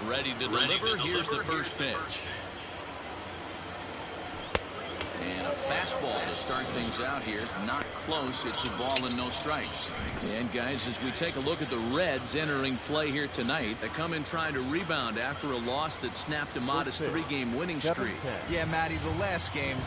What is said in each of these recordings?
Ready to deliver. Here's the first pitch. And a fastball to start things out here. Not close. It's a ball and no strikes. And guys, as we take a look at the Reds entering play here tonight, they come in trying to rebound after a loss that snapped a modest 3-game winning streak. Yeah, Matty, the last game,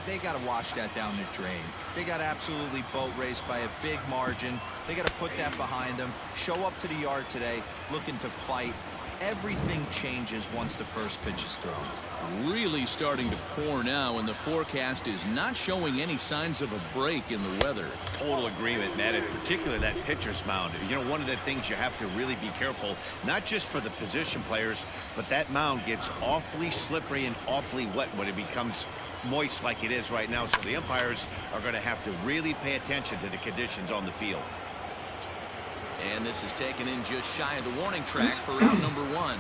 they got to wash that down the drain. They got absolutely boat raced by a big margin. They got to put that behind them. Show up to the yard today looking to fight. Everything changes once the first pitch is thrown. Really starting to pour now, and the forecast is not showing any signs of a break in the weather. Total agreement, Matt, in particular that pitcher's mound. You know, one of the things you have to really be careful, not just for the position players, but that mound gets awfully slippery and awfully wet when it becomes moist like it is right now. So the umpires are going to have to really pay attention to the conditions on the field. And this is taken in just shy of the warning track for out number 1.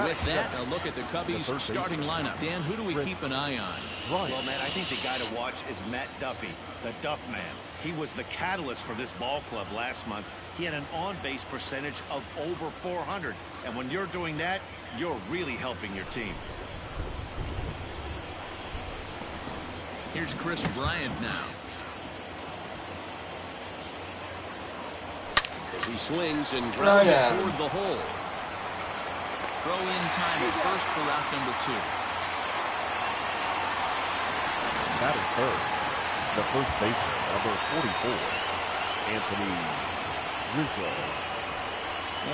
With that, a look at the Cubbies starting lineup. Dan, who do we keep an eye on? Well, man, I think the guy to watch is Matt Duffy, the Duff Man. He was the catalyst for this ball club last month. He had an on-base percentage of over 400. And when you're doing that, you're really helping your team. Here's Chris Bryant now. As he swings and grounds it toward the hole. Throw in time at first for out number 2. That is third. The first baseman, number 44, Anthony Rizzo.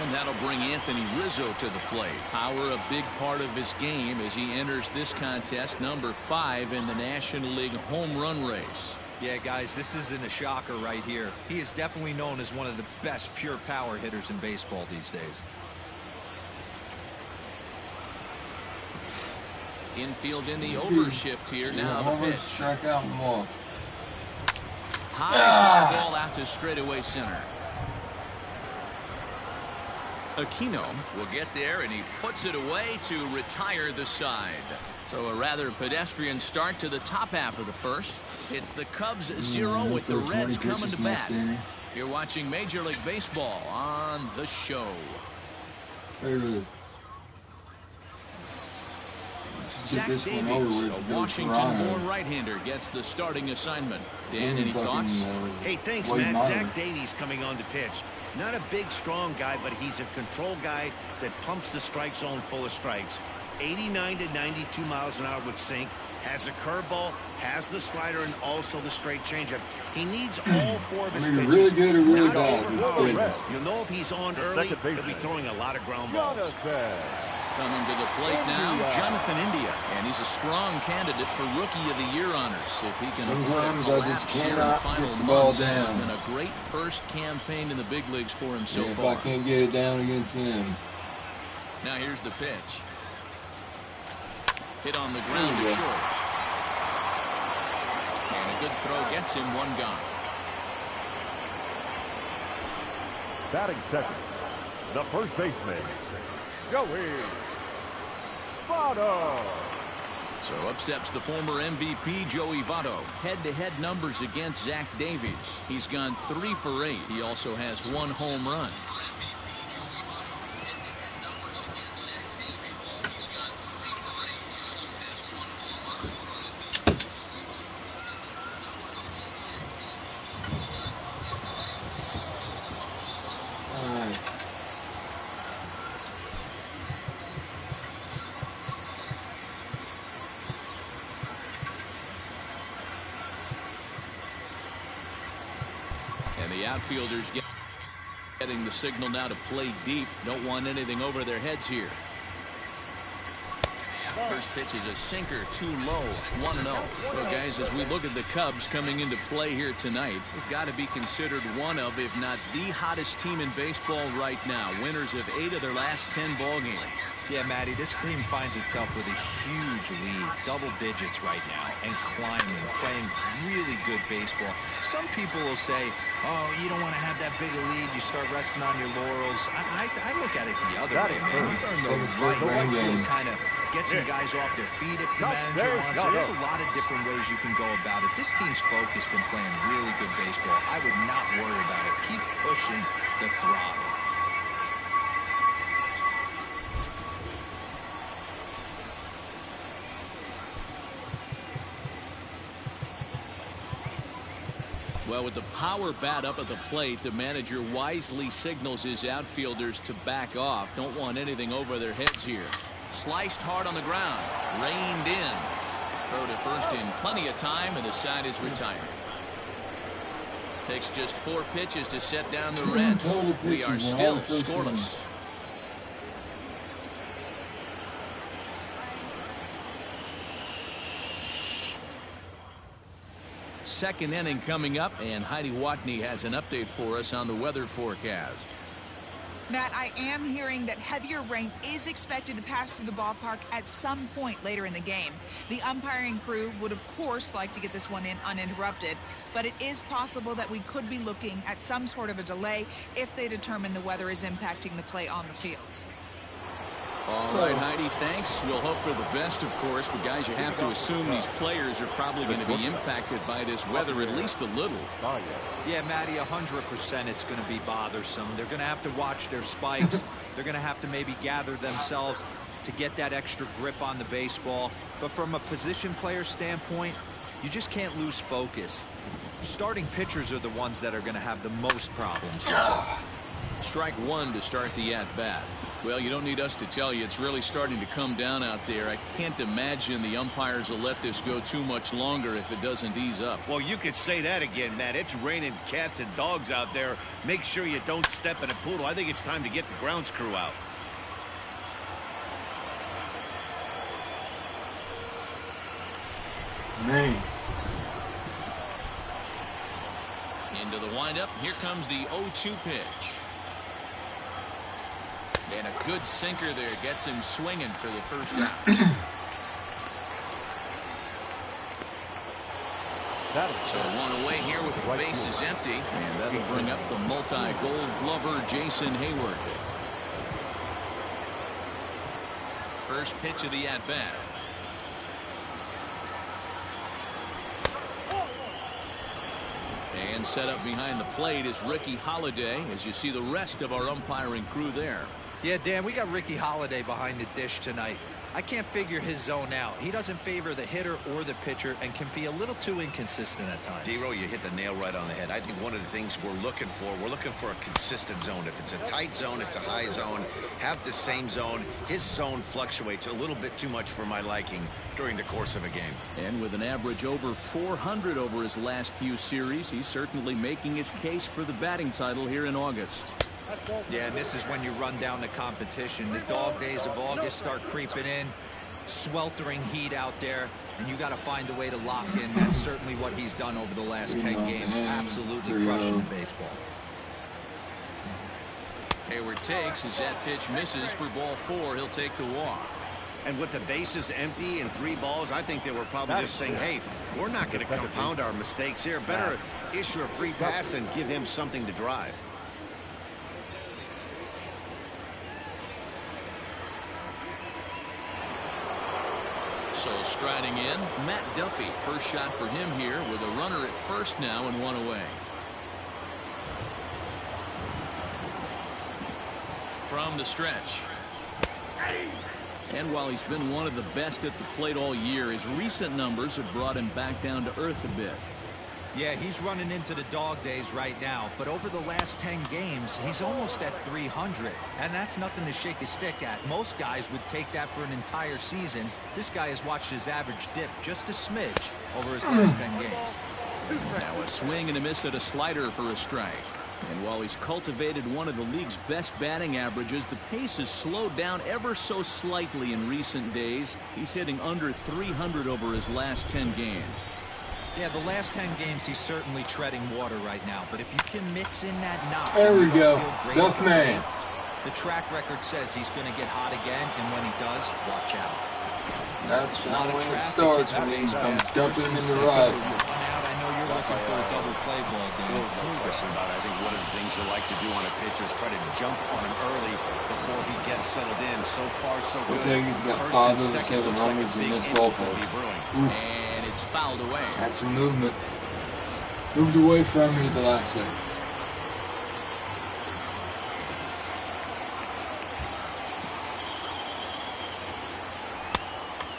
And that'll bring Anthony Rizzo to the plate. Power a big part of his game as he enters this contest, number 5 in the National League home run race. Yeah, guys, this isn't a shocker right here. He is definitely known as one of the best pure power hitters in baseball these days. Infield in the overshift here. Now the pitch. Strike out and walk. High fly ball out to straightaway center. Aquino will get there, and he puts it away to retire the side. So a rather pedestrian start to the top half of the first. It's the Cubs 0 with the Reds coming to bat. You're watching Major League Baseball on The Show. Zach Davies, a Washington-born right-hander, gets the starting assignment. Dan, any thoughts? Hey, thanks, Matt. Zach Davies coming on to pitch. Not a big, strong guy, but he's a control guy that pumps the strike zone full of strikes. 89 to 92 miles an hour with sink, has a curveball, has the slider, and also the straight changeup. He needs all 4 of his pitches. Really good or really bad. You'll know if he's on early, he'll be throwing a lot of ground balls. Coming to the plate now, Jonathan India, and he's a strong candidate for Rookie of the Year honors. If he can avoid a collapse here in the final months, it's been a great first campaign in the big leagues for him so far. If I can't get it down against them. Now here's the pitch. Hit on the ground to short. And a good throw gets him 1 gone. Batting second, the first baseman, Joey Votto. So up steps the former MVP, Joey Votto. Head-to-head numbers against Zach Davies. He's gone 3 for 8. He also has 1 home run. The outfielders getting the signal now to play deep. Don't want anything over their heads here. First pitch is a sinker, too low, 1-0. Well, guys, as we look at the Cubs coming into play here tonight, they've got to be considered one of, if not the hottest team in baseball right now. Winners of 8 of their last 10 ball games. Yeah, Matty, this team finds itself with a huge lead, double digits right now, and climbing, playing really good baseball. Some people will say, oh, you don't want to have that big a lead, you start resting on your laurels. I look at it the other way, man. You've earned the right to kind of get some guys off their feet if the manager wants. So there's a lot of different ways you can go about it. This team's focused and playing really good baseball. I would not worry about it. Keep pushing the throttle. Well, with the power bat up at the plate, the manager wisely signals his outfielders to back off. Don't want anything over their heads here. Sliced hard on the ground. Reined in. Throw to first in plenty of time, and the side is retired. Takes just 4 pitches to set down the Reds. We are still scoreless. Second inning coming up, and Heidi Watney has an update for us on the weather forecast. Matt, I am hearing that heavier rain is expected to pass through the ballpark at some point later in the game. The umpiring crew would, of course, like to get this one in uninterrupted, but it is possible that we could be looking at some sort of a delay if they determine the weather is impacting the play on the field. All right, Heidi, thanks. We'll hope for the best, of course, but guys, you have to assume these players are probably going to be impacted by this weather at least a little. Yeah, Matty, 100% it's going to be bothersome. They're going to have to watch their spikes. They're going to have to maybe gather themselves to get that extra grip on the baseball. But from a position player standpoint, you just can't lose focus. Starting pitchers are the ones that are going to have the most problems with it. Strike one to start the at-bat. Well, you don't need us to tell you, it's really starting to come down out there. I can't imagine the umpires will let this go too much longer if it doesn't ease up. Well, you could say that again, Matt. It's raining cats and dogs out there. Make sure you don't step in a poodle. I think it's time to get the grounds crew out. Man. Into the windup. Here comes the 0-2 pitch. And a good sinker there gets him swinging for the first out. So one away here with the bases empty, and that'll bring up the multi-gold glover Jason Hayward. First pitch of the at-bat. And set up behind the plate is Ricky Holiday, as you see the rest of our umpiring crew there. Yeah, Dan, we got Ricky Holiday behind the dish tonight. I can't figure his zone out. He doesn't favor the hitter or the pitcher and can be a little too inconsistent at times. D-Row, you hit the nail right on the head. I think one of the things we're looking for a consistent zone. If it's a tight zone, it's a high zone. Have the same zone. His zone fluctuates a little bit too much for my liking during the course of a game. And with an average over 400 over his last few series, he's certainly making his case for the batting title here in August. Yeah, and this is when you run down the competition. The dog days of August start creeping in. Sweltering heat out there, and you got to find a way to lock in. That's certainly what he's done over the last 10 games. Absolutely crushing the baseball. Hayward takes as that pitch misses for ball 4. He'll take the walk. And with the bases empty and 3 balls, I think they were probably just saying, hey, we're not going to compound our mistakes here. Better issue a free pass and give him something to drive. So striding in, Matt Duffy. First shot for him here with a runner at first now and 1 away. From the stretch. And while he's been one of the best at the plate all year, his recent numbers have brought him back down to earth a bit. Yeah, he's running into the dog days right now, but over the last 10 games, he's almost at 300, and that's nothing to shake a stick at. Most guys would take that for an entire season. This guy has watched his average dip just a smidge over his last 10 games. Now a swing and a miss at a slider for a strike. And while he's cultivated one of the league's best batting averages, the pace has slowed down ever so slightly in recent days. He's hitting under 300 over his last 10 games. Yeah, the last 10 games, he's certainly treading water right now. But if you can mix in that knock, there we go. Duff man. The track record says he's going to get hot again, and when he does, watch out. That's when it starts, when he's dumping in the ride. I know you're looking for a double play ball, Dan. No question about it. I think one of the things you like to do on a pitcher is try to jump on him early before he gets settled in. So far, so good. I think he's got 5 over 700s in this ballpark. And it's fouled away. That's some movement. Moved away from me at the last second.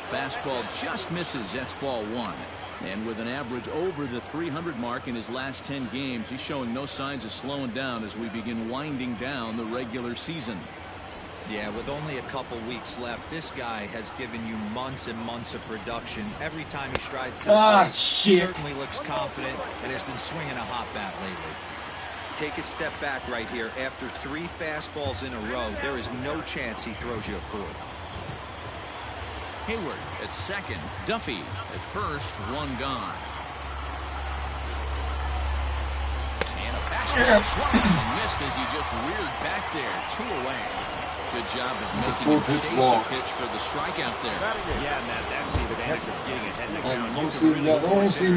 Fastball just misses. That's ball 1. And with an average over the 300 mark in his last 10 games, he's showing no signs of slowing down as we begin winding down the regular season. Yeah, with only a couple weeks left, this guy has given you months and months of production. Every time he strides to the plate, certainly looks confident and has been swinging a hot bat lately. Take a step back right here. After 3 fastballs in a row, there is no chance he throws you a 4th. Hayward at second. Duffy at first. 1 gone. And a fastball swung and missed as he just reared back there. 2 away. Good job of making him chase a pitch for the strikeout there. Yeah, Matt, that's the advantage of getting ahead in the count. I don't see that. I don't see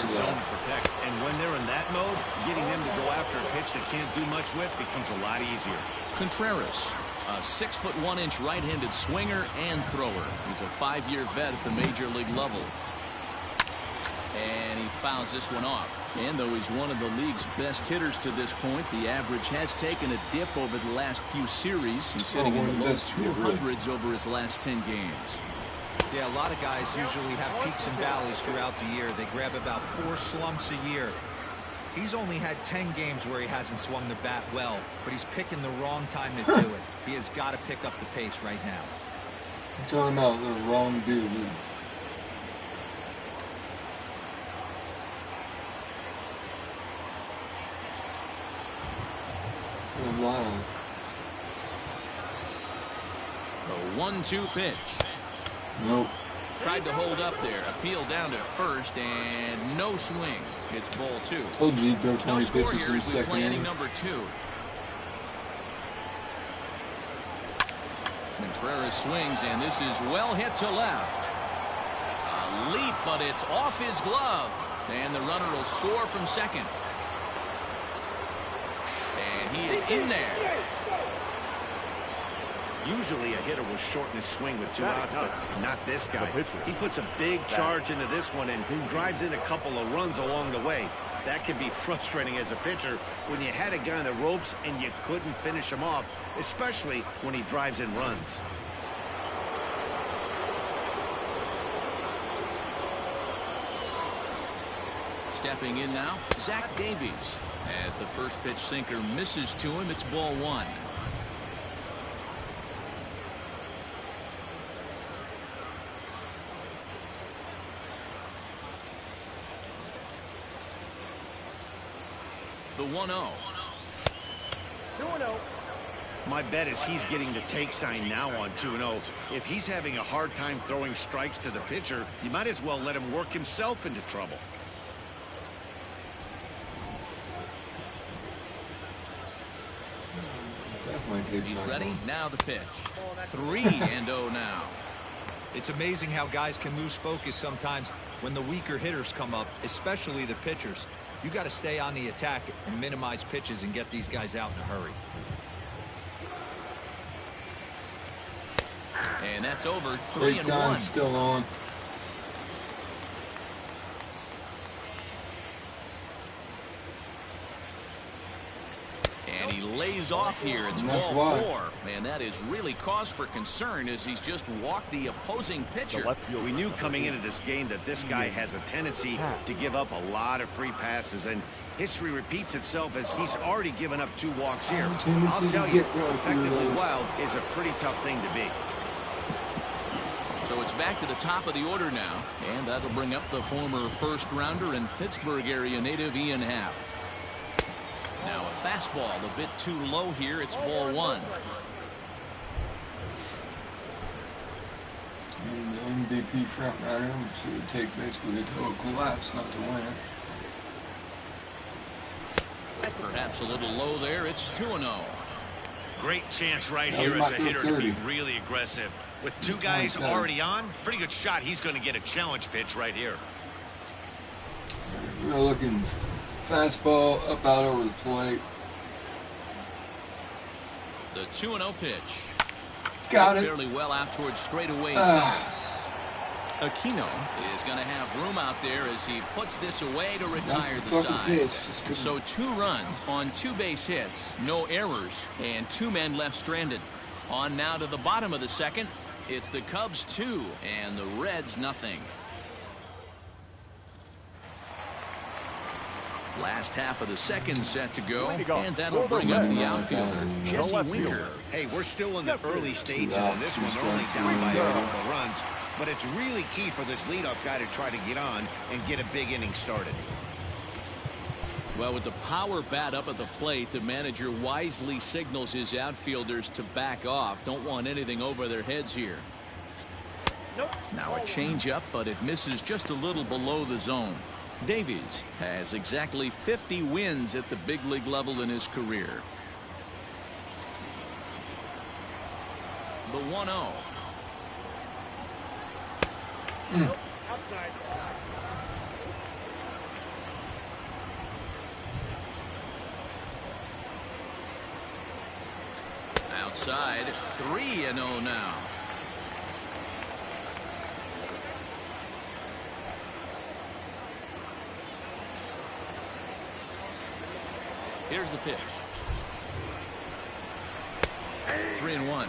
Zone to protect. And when they're in that mode, getting them to go after a pitch they can't do much with becomes a lot easier. Contreras, a 6'1" right-handed swinger and thrower. He's a 5-year vet at the major league level. And he fouls this one off. And though he's one of the league's best hitters to this point, the average has taken a dip over the last few series. He's sitting in the low 200s over his last 10 games. Yeah, a lot of guys usually have peaks and valleys throughout the year. They grab about 4 slumps a year. He's only had 10 games where he hasn't swung the bat well, but he's picking the wrong time to do it. He has got to pick up the pace right now. I'm talking about the wrong dude. A 1-2 pitch. Nope. Tried to hold up there. Appeal down to first and no swing. It's ball 2. Told you he'd throw 20 no score pitches here in as we second play inning inning. number 2. Contreras swings and this is well hit to left. A leap, but it's off his glove. And the runner will score from second. And he is in there. Usually a hitter will shorten his swing with 2 outs, but not this guy. He puts a big charge into this one and drives in a couple of runs along the way. That can be frustrating as a pitcher when you had a guy on the ropes and you couldn't finish him off, especially when he drives in runs. Stepping in now, Zach Davies. As the first pitch sinker misses to him, it's ball 1. The 1-0. 2-0. My bet is he's getting the take sign now on 2-0. If he's having a hard time throwing strikes to the pitcher, you might as well let him work himself into trouble. He's ready. Now the pitch. 3-0 now. It's amazing how guys can lose focus sometimes when the weaker hitters come up, especially the pitchers. You got to stay on the attack and minimize pitches and get these guys out in a hurry. And that's over. 3-1. Still on. And he lays off here. It's ball 4. And that is really cause for concern as he's just walked the opposing pitcher. We knew coming into this game that this guy has a tendency to give up a lot of free passes, and history repeats itself as he's already given up 2 walks here. I'll tell you, effectively wild is a pretty tough thing to be. So it's back to the top of the order now, and that'll bring up the former first-rounder and Pittsburgh area native Ian Happ. Now a fastball a bit too low here. It's ball 1. And the MVP front runner, which would take basically a total collapse not to win it. Perhaps a little low there. It's 2-0. Great chance right here as a hitter to be really aggressive. With 2 guys already on, pretty good shot. He's going to get a challenge pitch right here. We're looking fastball up out over the plate. The 2-0 pitch. Got it. Fairly well out towards straightaway center. Aquino is going to have room out there as he puts this away to retire the side. So 2 runs on 2 base hits, no errors, and 2 men left stranded. On now to the bottom of the second. It's the Cubs 2 and the Reds nothing. Last half of the second set to go, Way to go. and that'll For the bring up Reds. the outfielder, Jesse left Winker. fielder. Hey, we're still in the Yes, early sir. stages in this one. They're only down by a couple of runs, but it's really key for this leadoff guy to try to get on and get a big inning started. Well, with the power bat up at the plate, the manager wisely signals his outfielders to back off. Don't want anything over their heads here. Nope. Now a changeup, but it misses just a little below the zone. Davies has exactly 50 wins at the big league level in his career. The 1-0. Outside. Outside, 3-0 now. Here's the pitch. 3-1.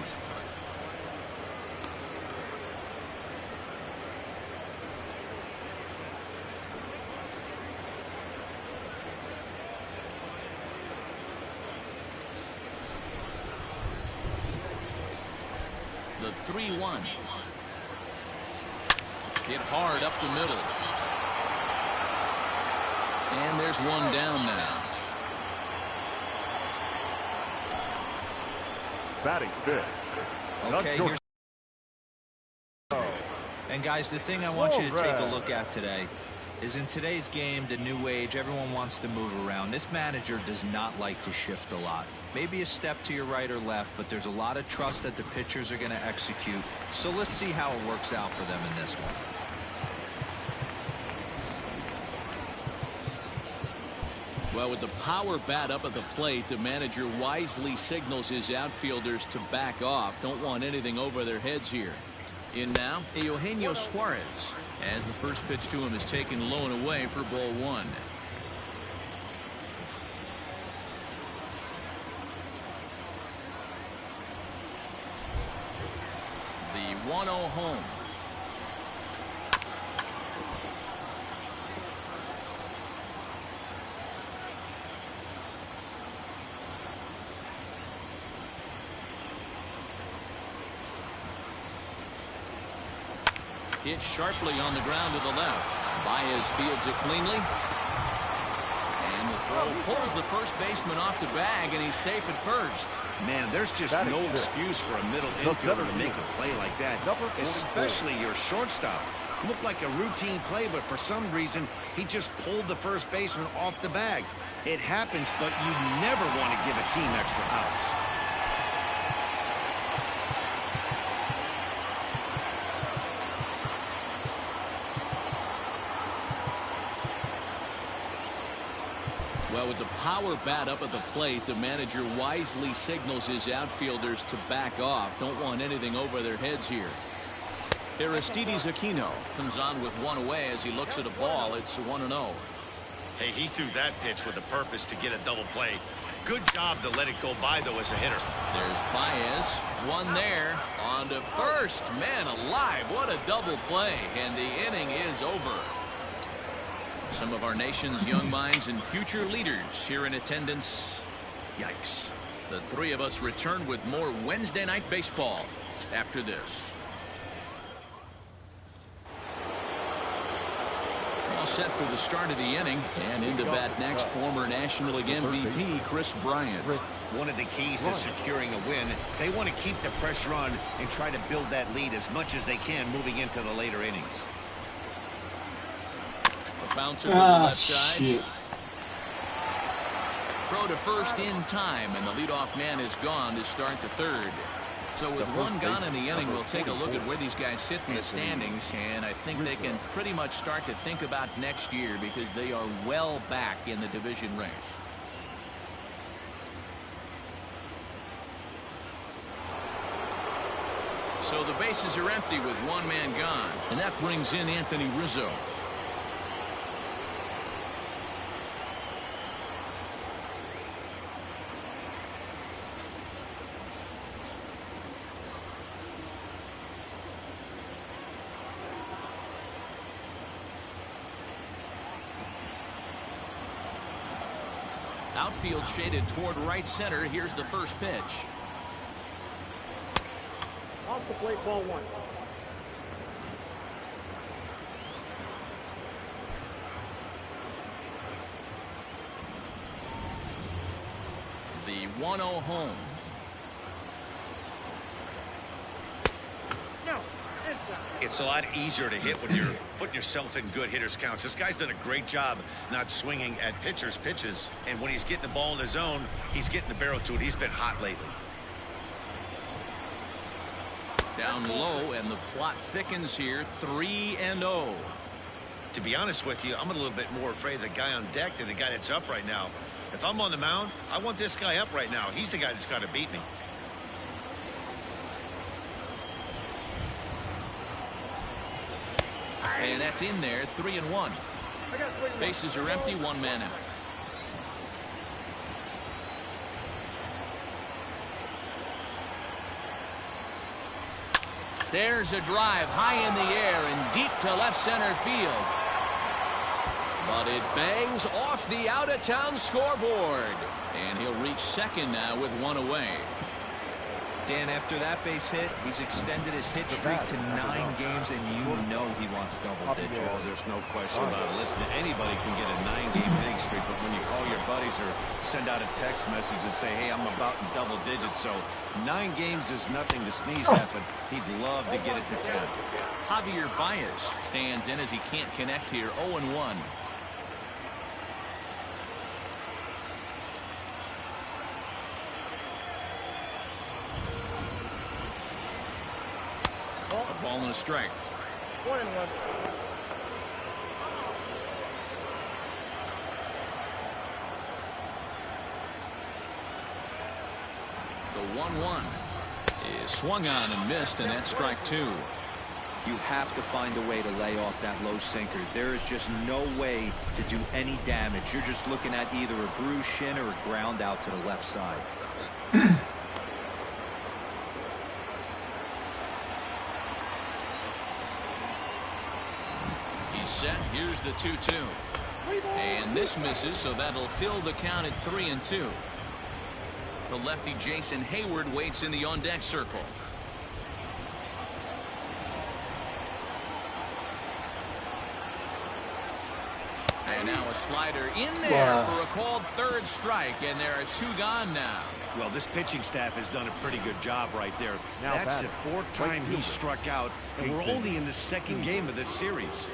The 3-1. Hit hard up the middle. And there's one down now. Batting fifth. Okay, here's... And guys, the thing I want you to take a look at today is in today's game, the new age, everyone wants to move around. This manager does not like to shift a lot. Maybe a step to your right or left, but there's a lot of trust that the pitchers are going to execute. So let's see how it works out for them in this one. Well, with the power bat up at the plate, the manager wisely signals his outfielders to back off. Don't want anything over their heads here. In now, Eugenio Suarez, as the first pitch to him is taken low and away for ball one. The 1-0 home. Hit sharply on the ground to the left. Baez fields it cleanly. And the throw pulls the first baseman off the bag, and he's safe at first. Man, there's just no excuse for a middle infielder to make a play like that, especially your shortstop. Looked like a routine play, but for some reason, he just pulled the first baseman off the bag. It happens, but you never want to give a team extra outs. Well, with the power bat up at the plate, the manager wisely signals his outfielders to back off. Don't want anything over their heads here. Aristides Aquino comes on with one away as he looks at a ball. It's 1-0. Hey, he threw that pitch with a purpose to get a double play. Good job to let it go by, though, as a hitter. There's Baez. One there. On to first. Man alive, what a double play. And the inning is over. Some of our nation's young minds and future leaders here in attendance. Yikes. The three of us return with more Wednesday night baseball after this. All set for the start of the inning, and into bat next, former National League MVP Chris Bryant. One of the keys to securing a win, they want to keep the pressure on and try to build that lead as much as they can moving into the later innings. Bouncer to the left side. Shit. Throw to first in time, and the leadoff man is gone to start the third. So with one gone in the inning, we'll take a look at where these guys sit in the standings, and I think they can pretty much start to think about next year because they are well back in the division race. So the bases are empty with one man gone, and that brings in Anthony Rizzo. Outfield shaded toward right center. Here's the first pitch. Off the plate, ball 1. The 1-0 home. No. It's a lot easier to hit when you're putting yourself in good hitters counts. This guy's done a great job not swinging at pitchers' pitches. And when he's getting the ball in his zone, he's getting the barrel to it. He's been hot lately. Down low, and the plot thickens here. 3-0. To be honest with you, I'm a little bit more afraid of the guy on deck than the guy that's up right now. If I'm on the mound, I want this guy up right now. He's the guy that's got to beat me. And that's in there. 3-1. Bases are empty. 1 man out. There's a drive high in the air and deep to left center field. But it bangs off the out-of-town scoreboard. And he'll reach second now with 1 away. Dan, after that base hit, he's extended his hit streak to 9 games, and you know he wants double digits. Oh, there's no question about it. Listen, anybody can get a 9-game hitting streak, but when you call your buddies or send out a text message and say, hey, I'm about in double digits, so 9 games is nothing to sneeze at, but he'd love to get it to 10. Javier Baez stands in as he can't connect here. 0-1. A ball and a strike. 1-1. The 1-1 is swung on and missed, and that's strike 2. You have to find a way to lay off that low sinker. There is just no way to do any damage. You're just looking at either a bruised shin or a ground out to the left side. Set. Here's the 2-2. And this misses, so that'll fill the count at 3-2. The lefty Jason Hayward waits in the on-deck circle. And now a slider in there for a called third strike, and there are 2 gone now. Well, this pitching staff has done a pretty good job right there. Now That's batting. the 4th time he struck out, and we're only in the 2nd game of this series.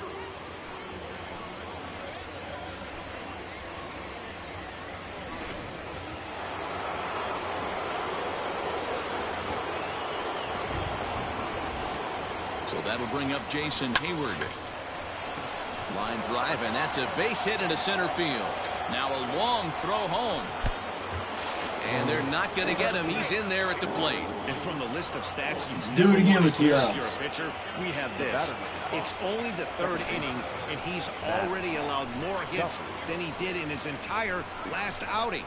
So that'll bring up Jason Hayward. Line drive, and that's a base hit into center field. Now a long throw home. And they're not going to get him. He's in there at the plate. And from the list of stats you do it again with if you're CUBS. a pitcher, we have this. It's only the 3rd inning, and he's already allowed more hits than he did in his entire last outing.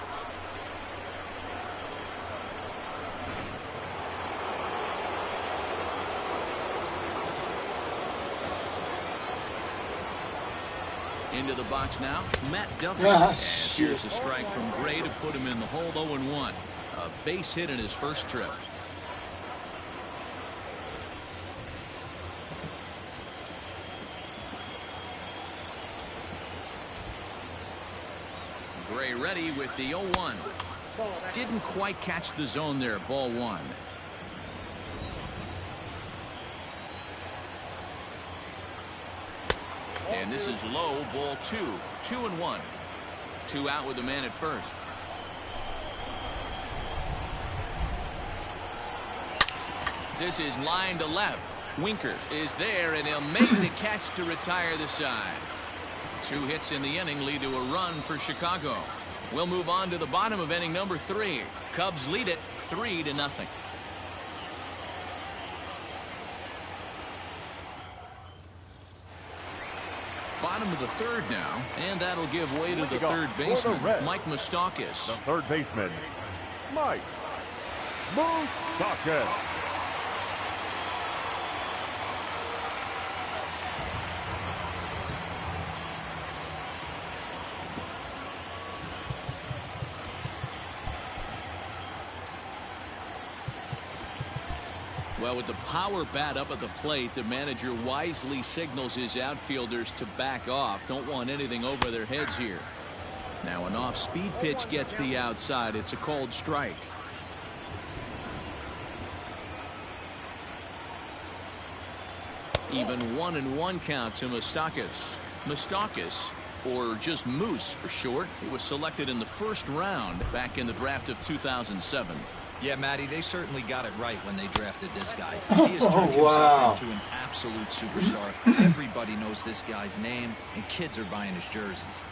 Into the box now, Matt Duffy. Yeah, And here's a strike from Gray to put him in the hold. 0-1. A base hit in his first trip. Gray ready with the 0-1. Didn't quite catch the zone there. Ball 1. And this is low. Ball 2. 2-1. 2 out with a man at first. This is line to left. Winker is there, and he'll make the catch to retire the side. 2 hits in the inning lead to a run for Chicago. We'll move on to the bottom of inning number 3. Cubs lead it 3-0. Bottom of the 3rd now, and that'll give way to the 3rd baseman, Mike Moustakas. The 3rd baseman, Mike Moustakas. Well, with the power bat up at the plate, the manager wisely signals his outfielders to back off. Don't want anything over their heads here. Now an off-speed pitch gets the outside. It's a called strike. Even 1-1 count to Moustakas, or just Moose for short. He was selected in the first round back in the draft of 2007. Yeah, Matty, they certainly got it right when they drafted this guy. He has turned himself into an absolute superstar. Everybody knows this guy's name, and kids are buying his jerseys.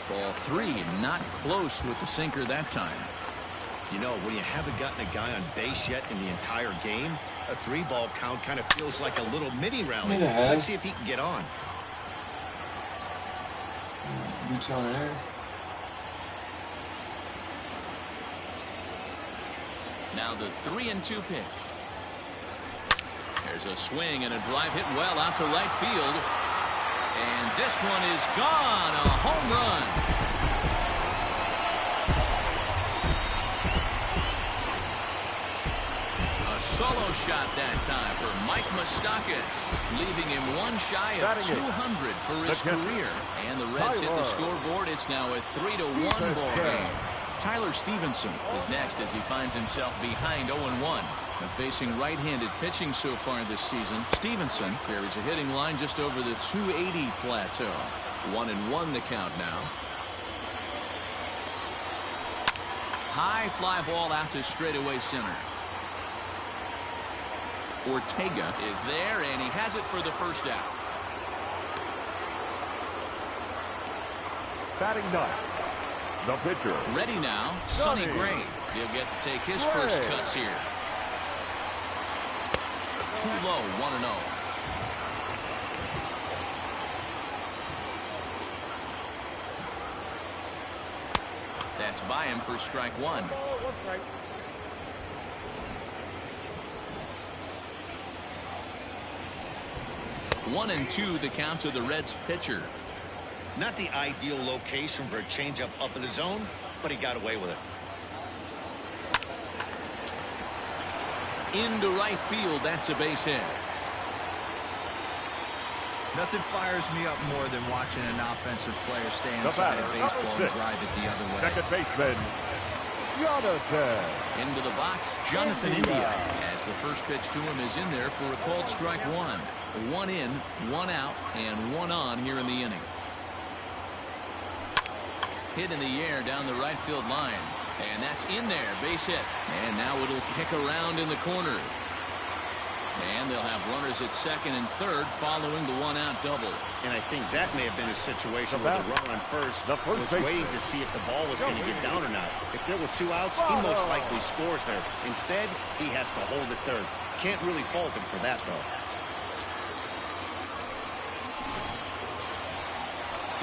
Ball 3, not close with the sinker that time. You know, when you haven't gotten a guy on base yet in the entire game, a 3-ball count kind of feels like a little mini rally. Let's see if he can get on. Boots on air. Now the 3-2 pitch. There's a swing and a drive hit well out to right field. And this one is gone. A home run. Solo shot that time for Mike Moustakas, leaving him one shy of 200 for his career. And the Reds hit the scoreboard. It's now a 3-1 ball game. Tyler Stevenson is next as he finds himself behind 0-1. And facing right-handed pitching so far this season, Stevenson carries a hitting line just over the 280 plateau. 1-1 the count now. High fly ball out to straightaway center. Ortega is there, and he has it for the first out. Batting ninth, the pitcher. Ready now, Sonny Gray. He'll get to take his first cuts here. Too low, 1-0. That's by him for strike one. 1-2 the count to the Reds pitcher. Not the ideal location for a changeup up in the zone, but he got away with it. Into right field, that's a base hit. Nothing fires me up more than watching an offensive player stay inside a baseball and drive it the other way. Second baseman, Jonathan. Into the box, Jonathan India, as the first pitch to him is in there for a called strike one. 1 in, 1 out, and 1 on here in the inning. Hit in the air down the right field line, and that's in there, base hit. And now it'll kick around in the corner. And they'll have runners at second and third following the 1-out double. And I think that may have been a situation where the runner on first was waiting to see if the ball was going to get down or not. If there were 2 outs, he most likely scores there. Instead, he has to hold it third. Can't really fault him for that, though.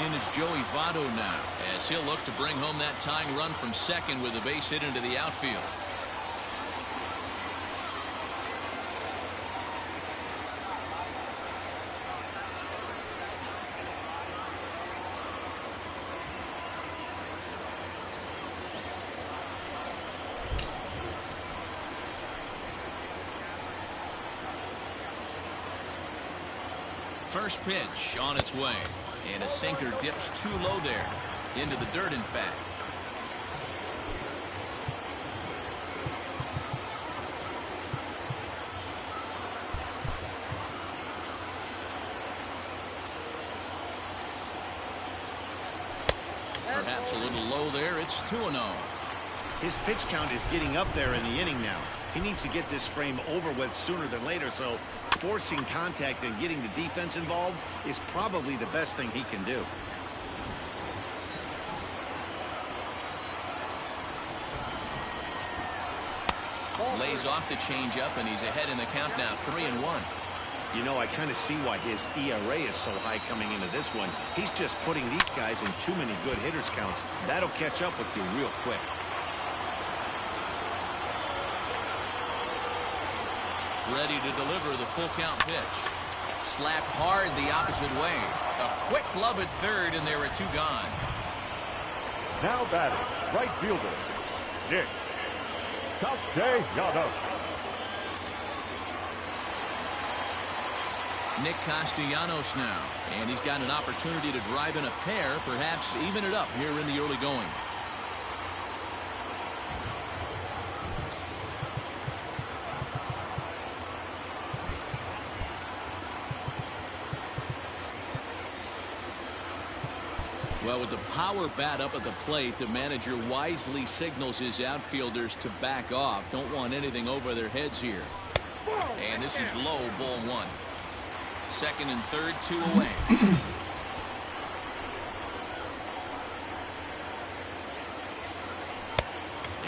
In is Joey Votto now, as he'll look to bring home that tying run from second with a base hit into the outfield. First pitch on its way. And a sinker dips too low there. Into the dirt, in fact. Perhaps a little low there. It's 2-0. His pitch count is getting up there in the inning now. He needs to get this frame over with sooner than later, so forcing contact and getting the defense involved is probably the best thing he can do. Lays off the changeup, and he's ahead in the count now, 3-1. You know, I kind of see why his ERA is so high coming into this one. He's just putting these guys in too many good hitters counts. That'll catch up with you real quick. Ready to deliver the full count pitch. Slapped hard the opposite way. A quick glove at third, and there are two gone. Now batting, right fielder, Nick Castellanos. Nick Castellanos now, and he's got an opportunity to drive in a pair, perhaps even it up here in the early going. Well, with the power bat up at the plate, the manager wisely signals his outfielders to back off. Don't want anything over their heads here. And this is low, ball one. Second and third, two away.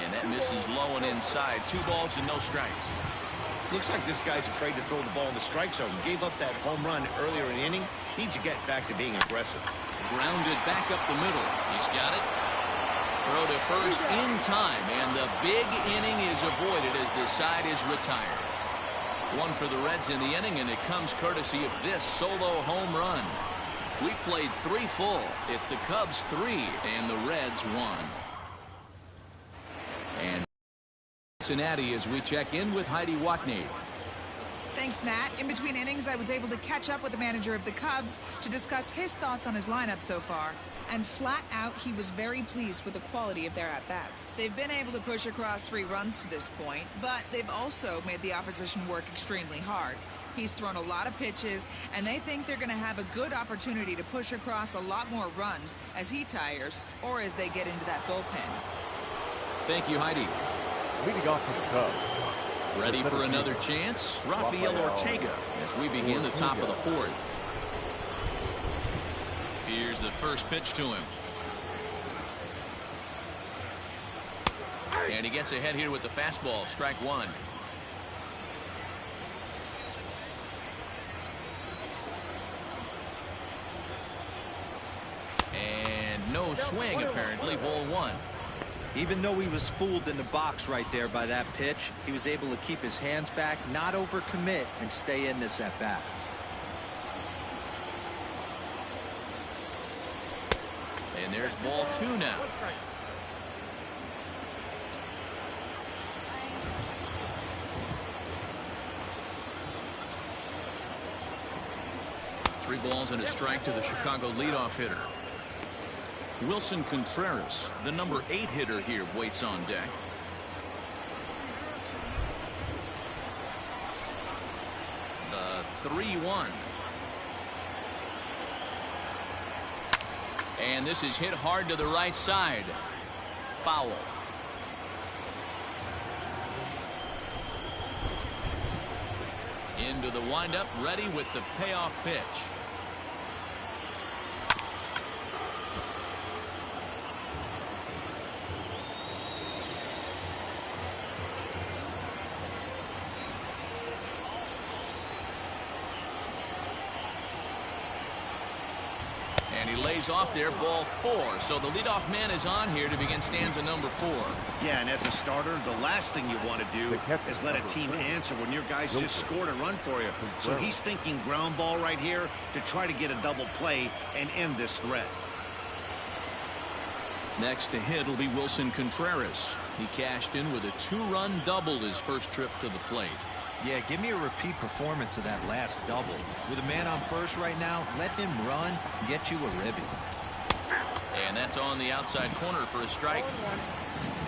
And that misses low and inside. 2 balls and no strikes. Looks like this guy's afraid to throw the ball in the strike zone. Gave up that home run earlier in the inning. Needs to get back to being aggressive. Grounded back up the middle. He's got it. Throw to first in time, and the big inning is avoided as the side is retired. One for the Reds in the inning, and it comes courtesy of this solo home run. We played 3 full. It's the Cubs 3 and the Reds 1. And Cincinnati as we check in with Heidi Watney. Thanks, Matt. In between innings, I was able to catch up with the manager of the Cubs to discuss his thoughts on his lineup so far. And flat out, he was very pleased with the quality of their at-bats. They've been able to push across 3 runs to this point, but they've also made the opposition work extremely hard. He's thrown a lot of pitches, and they think they're going to have a good opportunity to push across a lot more runs as he tires or as they get into that bullpen. Thank you, Heidi. Leading off for the Cubs. Ready for another chance? Rafael Ortega as we begin the top of the 4th. Here's the first pitch to him. And he gets ahead here with the fastball. Strike 1. And no swing apparently. Ball 1. Even though he was fooled in the box right there by that pitch, he was able to keep his hands back, not overcommit, and stay in this at bat. And there's ball 2 now. Three balls and a strike to the Chicago leadoff hitter. Wilson Contreras, the number 8 hitter here, waits on deck. The 3-1. And this is hit hard to the right side. Foul. Into the windup, ready with the payoff pitch. And he lays off there, ball 4. So the leadoff man is on here to begin stanza number 4. Yeah, and as a starter, the last thing you want to do is let a team answer when your guys just scored a run for you. So he's thinking ground ball right here to try to get a double play and end this threat. Next to hit will be Wilson Contreras. He cashed in with a 2-run double his first trip to the plate. Yeah, give me a repeat performance of that last double. With a man on first right now, let him run and get you a ribby. And that's on the outside corner for a strike.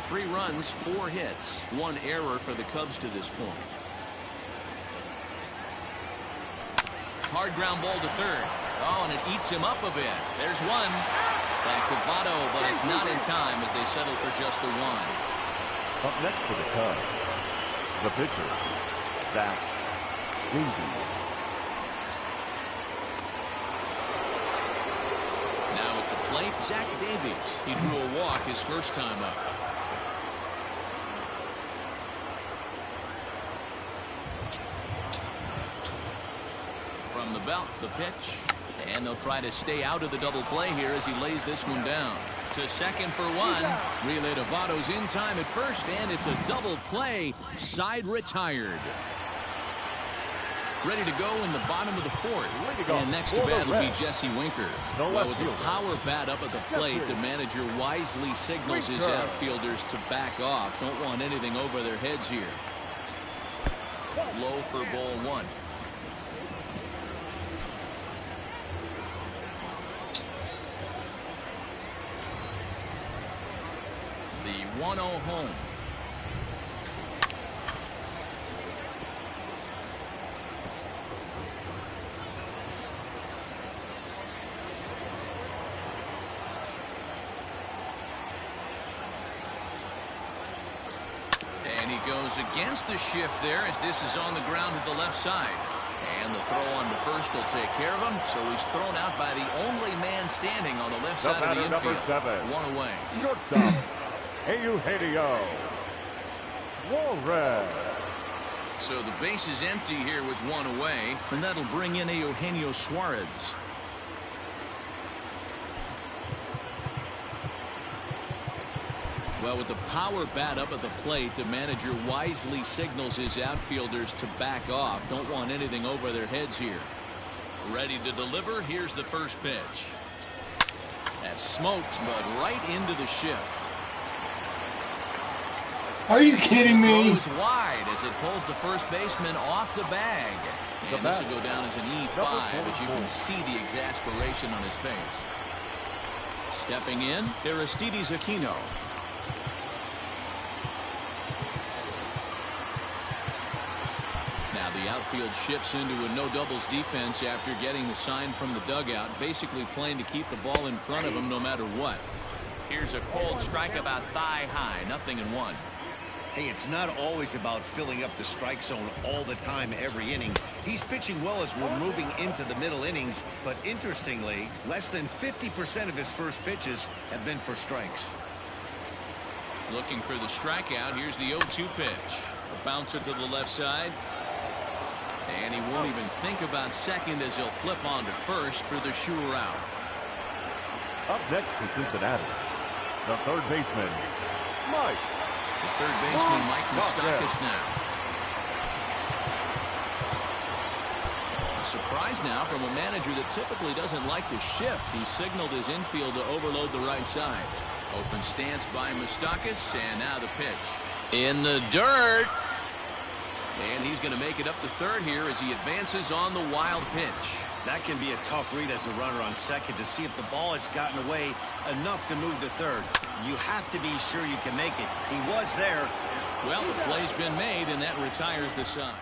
3 runs, 4 hits, 1 error for the Cubs to this point. Hard ground ball to third. Oh, and it eats him up a bit. There's one. Back to Votto, but it's not in time as they settle for just the 1. Up next for the Cubs, the pitcher, Davies. Now at the plate, Zach Davies. He drew a walk his first time up. From the belt, the pitch. And they'll try to stay out of the double play here as he lays this one down. To second for 1. Relay to Votto's in time at first, and it's a double play. Side retired. Ready to go in the bottom of the fourth. And next to For the bat will be Reds, Jesse Winker. the Well, left with the fielder, power bat up at the plate, the manager wisely signals his Winker. outfielders to back off. Don't want anything over their heads here. Low for ball one. The 1-0 home. And he goes against the shift there as this is on the ground to the left side. And the throw on to first will take care of him. So he's thrown out by the only man standing on the left The side of the batter, number infield. 7. One away. Shortstop, Eugenio Suarez. So the base is empty here with one away. And that'll bring in Eugenio Suarez. Well, with the power bat up at the plate, the manager wisely signals his outfielders to back off. Don't want anything over their heads here. Ready to deliver. Here's the first pitch. That's smoked, but right into the shift. Are you kidding me? Throws wide as it pulls the first baseman off the bag. And this will go down as an E5 as you can see the exasperation on his face. Stepping in, Aristides Aquino. Now the outfield shifts into a no doubles defense after getting the sign from the dugout, basically playing to keep the ball in front of him no matter what. Here's a cold strike about thigh high, 0-1. Hey, it's not always about filling up the strike zone all the time every inning. He's pitching well as we're moving into the middle innings, but interestingly, less than 50% of his first pitches have been for strikes. Looking for the strikeout. Here's the 0-2 pitch. A bouncer to the left side. And he won't even think about second as he'll flip on to first for the sure out. Up next to Cincinnati, the third baseman, Mike. The third baseman, Mike Moustakas now. A surprise now from a manager that typically doesn't like to shift. He signaled his infield to overload the right side. Open stance by Moustakas, and now the pitch. In the dirt. And he's going to make it up to third here as he advances on the wild pitch. That can be a tough read as a runner on second to see if the ball has gotten away enough to move to third. You have to be sure you can make it. He was there. Well, the play's been made, and that retires the side.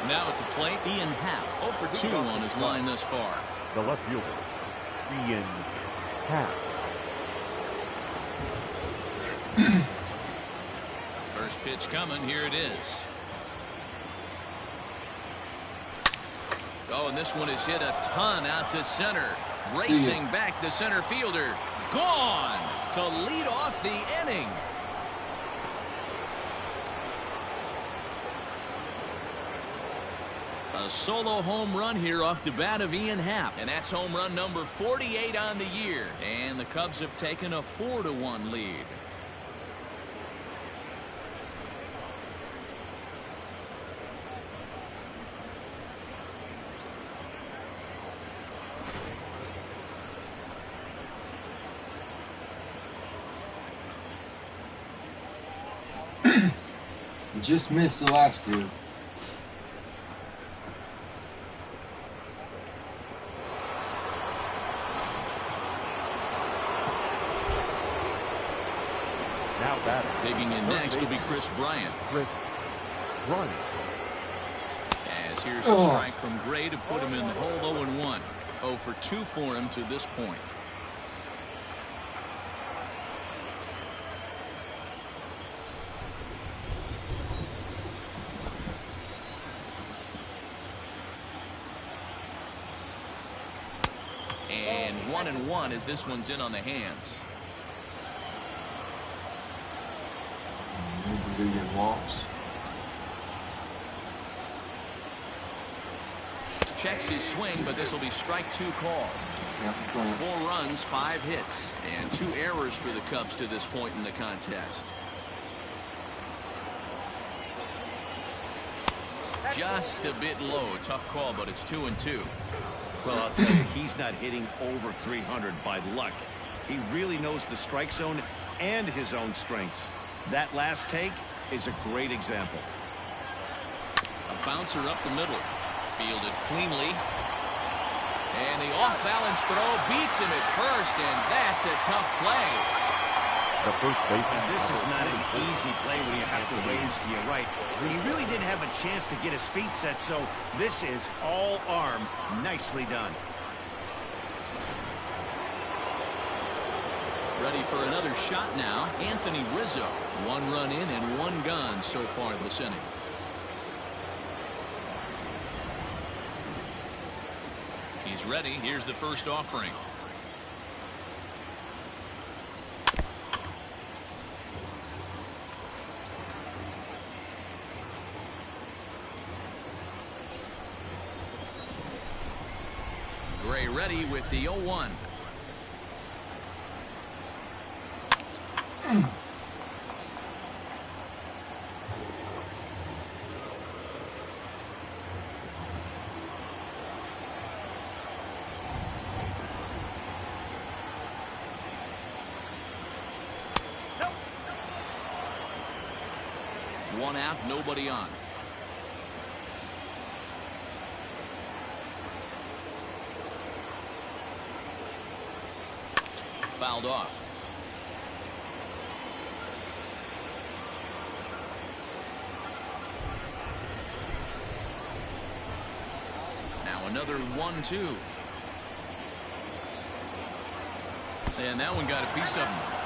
Now at the plate, Ian Happ, 0 for 2 on his line thus far. The left fielder, Ian Happ. First pitch coming. Here it is. Oh, and this one is hit a ton out to center. Racing back the center fielder. Gone to lead off the inning. A solo home run here off the bat of Ian Happ. And that's home run number 48 on the year. And the Cubs have taken a 4-1 lead. Just missed the last two. Now batting. Digging in next will be Chris Bryant. Chris Bryant. As here's a strike from Gray to put him in the hole. 0-1. 0 for 2 for him to this point. And 1-1 as this one's in on the hands. Needs to be getting walks. Checks his swing, but this will be strike 2 call. 4 runs, 5 hits, and 2 errors for the Cubs to this point in the contest. Just a bit low. Tough call, but it's 2-2. Well, I'll tell you, he's not hitting over 300 by luck. He really knows the strike zone and his own strengths. That last take is a great example. A bouncer up the middle. Fielded cleanly. And the off-balance throw beats him at first, and that's a tough play. The first baseman. This is not an easy play when you have to raise to your right. He really didn't have a chance to get his feet set, so this is all arm. Nicely done. Ready for another shot now. Anthony Rizzo. 1 run in and 1 gone so far this inning. He's ready. Here's the first offering. Gray ready with the 0-1. One out, nobody on. Fouled off. Now another 1-2. And that one got a piece of him.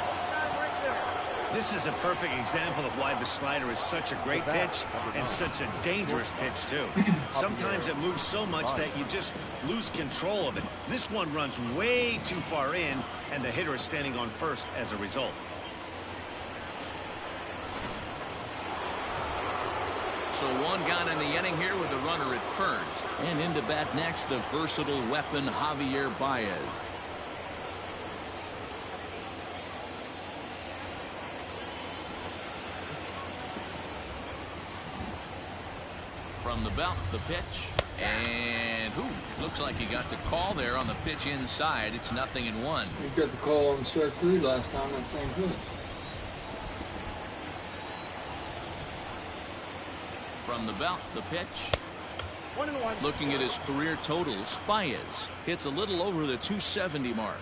This is a perfect example of why the slider is such a great pitch and such a dangerous pitch, too. Sometimes it moves so much that you just lose control of it. This one runs way too far in, and the hitter is standing on first as a result. So 1 gone in the inning here with a runner at first. And into bat next, the versatile weapon, Javier Baez. From the belt, the pitch, and looks like he got the call there on the pitch inside. It's 0-1. He got the call on strike 3 last time, that same pitch. From the belt, the pitch. Looking at his career totals, Baez hits a little over the 270 mark.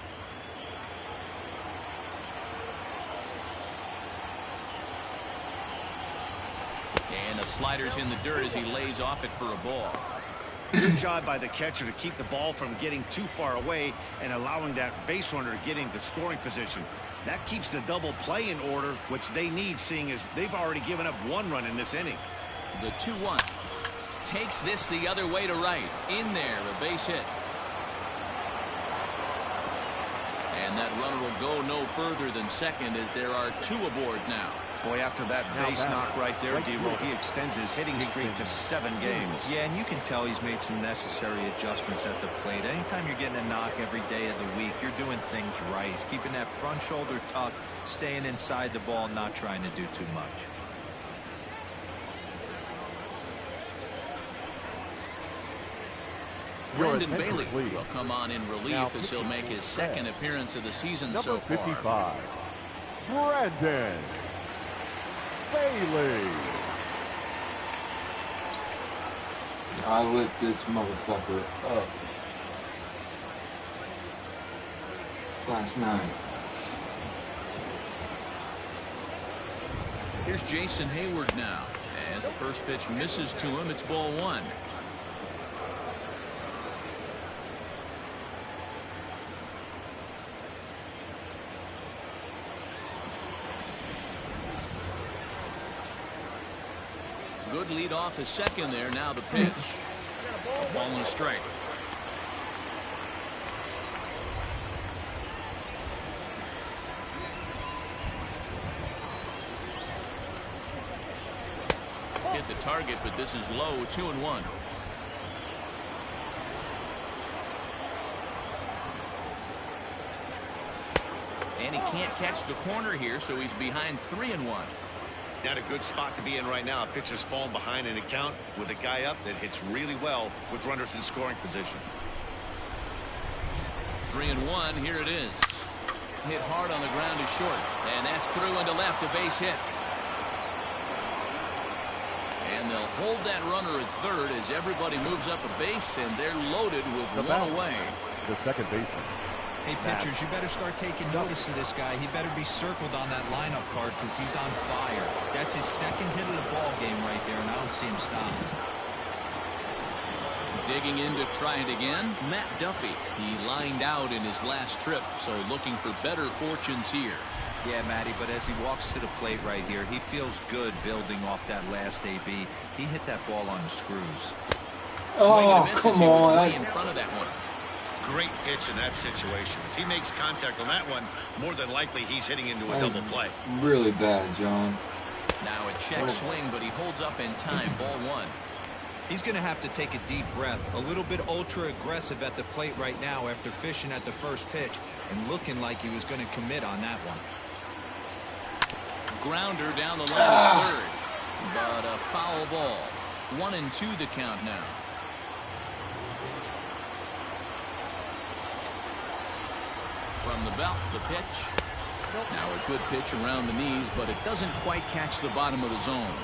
And the slider's in the dirt as he lays off it for a ball. Good job by the catcher to keep the ball from getting too far away and allowing that base runner to get into scoring position. That keeps the double play in order, which they need, seeing as they've already given up 1 run in this inning. The 2-1 takes this the other way to right. In there, a base hit. And that runner will go no further than second as there are 2 aboard now. Boy, after that base knock right there, D-Roll, he extends his hitting streak to 7 games. Yeah, and you can tell he's made some necessary adjustments at the plate. Anytime you're getting a knock every day of the week, you're doing things right. He's keeping that front shoulder tucked, staying inside the ball, not trying to do too much. Brendan Bailey will come on in relief as he'll make his 2nd appearance of the season so far. Number 55, Brendan Bailey. I lit this motherfucker up last night. Here's Jason Hayward now. As the first pitch misses to him, it's ball 1. Good lead off his second there. Now the pitch. A ball and a strike. Hit the target, but this is low. 2-1. And he can't catch the corner here, so he's behind 3-1. Not a good spot to be in right now. A pitcher's falling behind in the count with a guy up that hits really well with runners in scoring position. 3-1. Here it is. Hit hard on the ground is short, and that's through into left, a base hit. And they'll hold that runner at third as everybody moves up a base, and they're loaded with one away. The second baseman. Hey, pitchers, you better start taking notice of this guy. He better be circled on that lineup card because he's on fire. That's his second hit of the ball game right there, and I don't see him stop. Digging in to try it again, Matt Duffy. He lined out in his last trip, so looking for better fortunes here. Yeah, Matty, but as he walks to the plate right here, he feels good building off that last AB. He hit that ball on the screws. Oh, come on. Way in front of that one. Great pitch in that situation. If he makes contact on that one, more than likely he's hitting into a double play. Really bad, John. Now a check swing, but he holds up in time. Ball one. He's going to have to take a deep breath. A little bit ultra aggressive at the plate right now after fishing at the first pitch and looking like he was going to commit on that one. Grounder down the line to third, but a foul ball. 1-2 the count now. From the belt, the pitch. Now a good pitch around the knees, but it doesn't quite catch the bottom of the zone.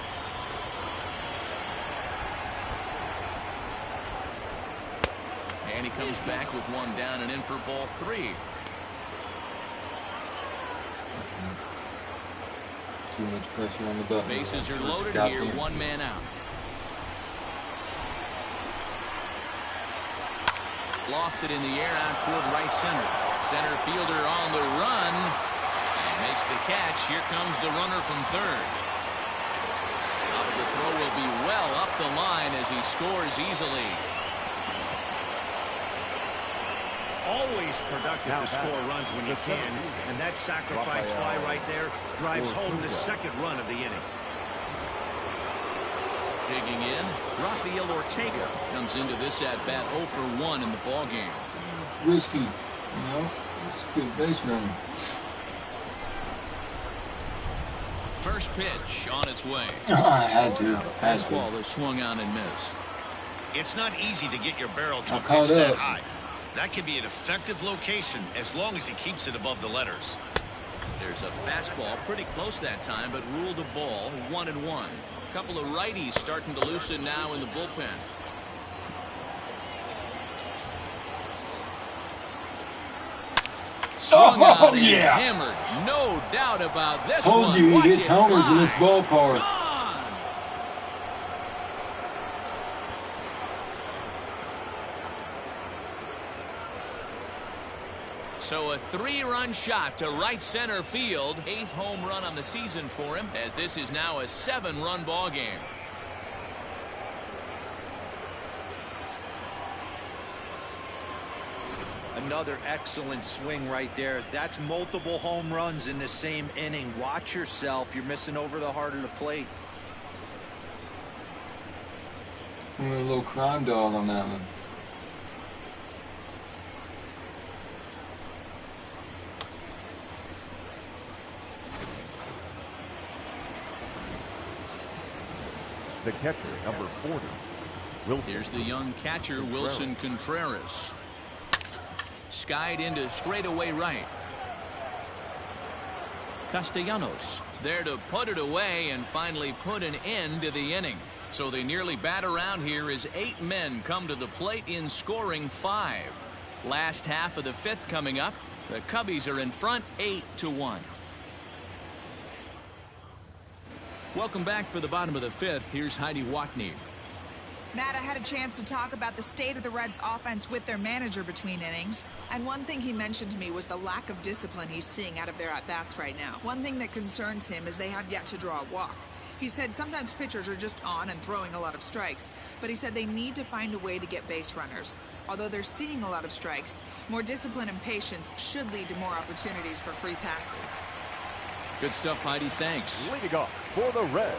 And he comes back with one down and in for ball three. Too much pressure on the button. Bases are loaded here, one man out. Lofted in the air out toward right center. Center fielder on the run. And makes the catch. Here comes the runner from third. Now the throw will be well up the line as he scores easily. Always productive to score runs when you can, and that sacrifice fly right there drives home the second run of the inning. Digging in, Rafael Ortega comes into this at-bat 0 for 1 in the ballgame. Risky, you know, it's a good base runner. First pitch on its way. I had to. Now the fastball is swung on and missed. It's not easy to get your barrel to a caught pitch that up. high. That can be an effective location as long as he keeps it above the letters. There's a fastball pretty close that time, but ruled a ball. 1-1. A couple of righties starting to loosen now in the bullpen. Swung out and hammered. No doubt about this one. Told you he hits homers in this fly. ballpark. Gone. So a 3-run shot to right center field. 8th home run on the season for him, as this is now a 7-run ball game. Another excellent swing right there. That's multiple home runs in the same inning. Watch yourself. You're missing over the heart of the plate. I'm a little crime dog on that one. The catcher, number 40. Wilson. Here's the young catcher, Wilson Contreras. Skied into straightaway right. Castellanos is there to put it away and finally put an end to the inning. So they nearly bat around here as 8 men come to the plate in scoring 5. Last half of the 5th coming up. The Cubbies are in front 8-1. Welcome back for the bottom of the 5th. Here's Heidi Watney. Matt, I had a chance to talk about the state of the Reds offense with their manager between innings. And one thing he mentioned to me was the lack of discipline he's seeing out of their at-bats right now. One thing that concerns him is they have yet to draw a walk. He said sometimes pitchers are just on and throwing a lot of strikes, but he said they need to find a way to get base runners. Although they're seeing a lot of strikes, more discipline and patience should lead to more opportunities for free passes. Good stuff, Heidi. Thanks. Leading off for the Reds,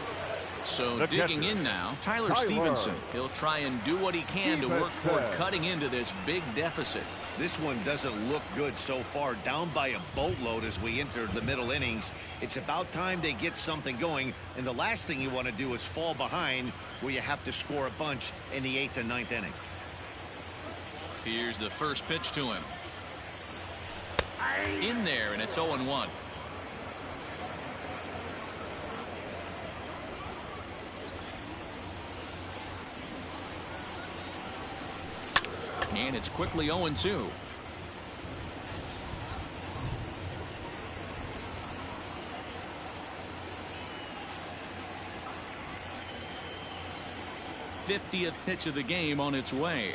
So The digging catcher, in now, Tyler Tyler. Stevenson. He'll try and do what he can to work toward cutting into this big deficit. This one doesn't look good so far. Down by a boatload as we enter the middle innings. It's about time they get something going. And the last thing you want to do is fall behind where you have to score a bunch in the 8th and 9th inning. Here's the first pitch to him. In there, and it's 0-1. And it's quickly 0-2. '50th pitch of the game on its way.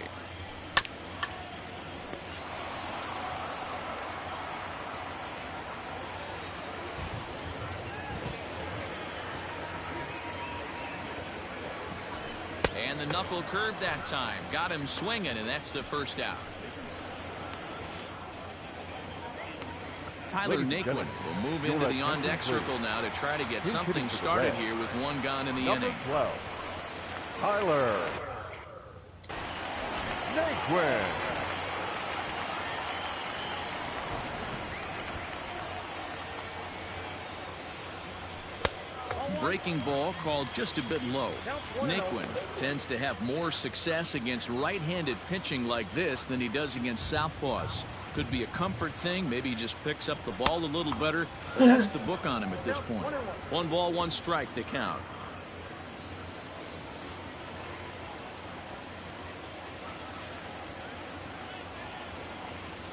And the knuckle curve that time. Got him swinging, and that's the first out. Tyler Naquin will move into the on-deck circle now to try to get something started here with one gone in the inning. 12, Tyler Naquin. Breaking ball called just a bit low. Naquin tends to have more success against right-handed pitching like this than he does against southpaws. Could be a comfort thing. Maybe he just picks up the ball a little better. But that's the book on him at this point. 1 ball, 1 strike to count.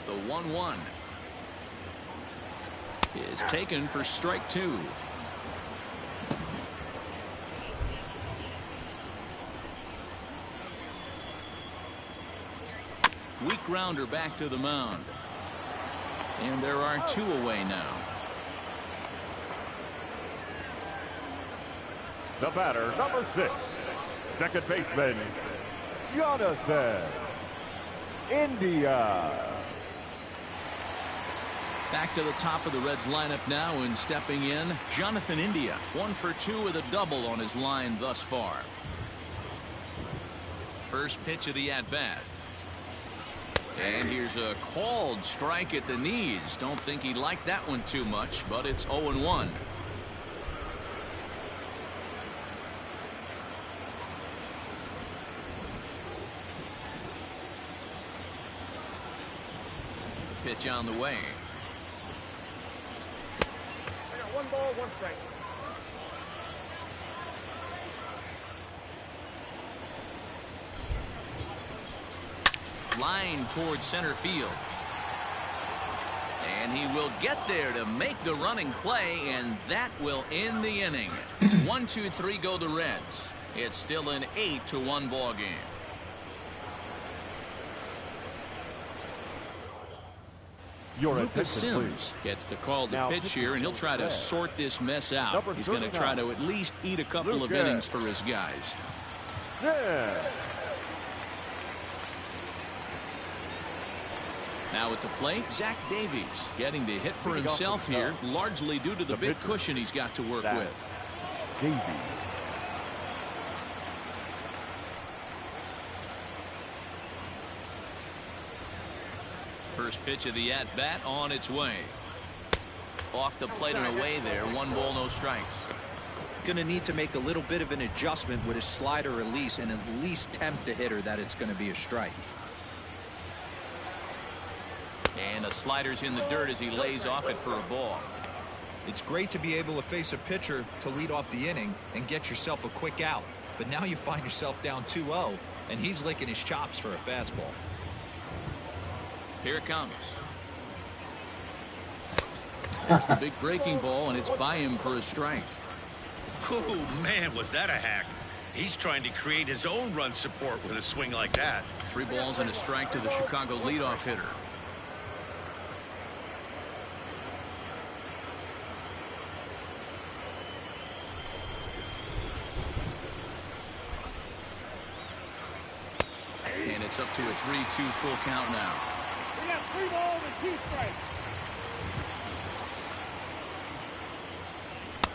The 1-1 is taken for strike 2. Weak grounder back to the mound. And there are 2 away now. The batter, number 6, second baseman, Jonathan India. Back to the top of the Reds lineup now, and stepping in, Jonathan India. 1 for 2 with a double on his line thus far. First pitch of the at-bat. And here's a called strike at the knees. Don't think he liked that one too much, but it's 0-1. Pitch on the way. 1 ball, 1 strike. Line towards center field. And he will get there to make the running play, and that will end the inning. 1, 2, 3 go the Reds. It's still an 8-1 ball game. Lucas Sims gets the call to pitch here, and he'll try to sort this mess out. He's going to try to at least eat a couple of innings for his guys. Yeah. Now at the plate, Zach Davies getting to hit for himself here, largely due to the big cushion he's got to work with. Davies. First pitch of the at-bat on its way. Off the plate and away there. 1 ball, no strikes. Going to need to make a little bit of an adjustment with his slider release and at least tempt the hitter that it's going to be a strike. And a slider's in the dirt as he lays off it for a ball. It's great to be able to face a pitcher to lead off the inning and get yourself a quick out. But now you find yourself down 2-0, and he's licking his chops for a fastball. Here it comes. It's the big breaking ball, and it's by him for a strike. Oh, man, was that a hack. He's trying to create his own run support with a swing like that. 3 balls and a strike to the Chicago leadoff hitter. And it's up to a 3-2 full count now. We got 3 balls and 2 strikes.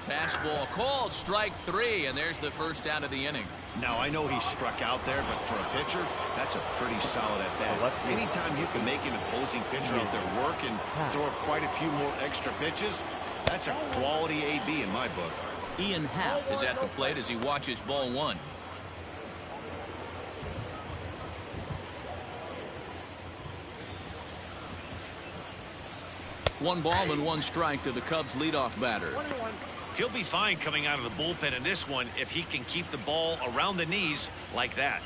Fastball called, strike 3, and there's the first out of the inning. Now, I know he struck out there, but for a pitcher, that's a pretty solid at-bat. Anytime you can make an opposing pitcher out there work and throw quite a few more extra pitches, that's a quality AB in my book. Ian Happ is at the plate as he watches ball 1. One ball and 1 strike to the Cubs leadoff batter. He'll be fine coming out of the bullpen in this one if he can keep the ball around the knees like that.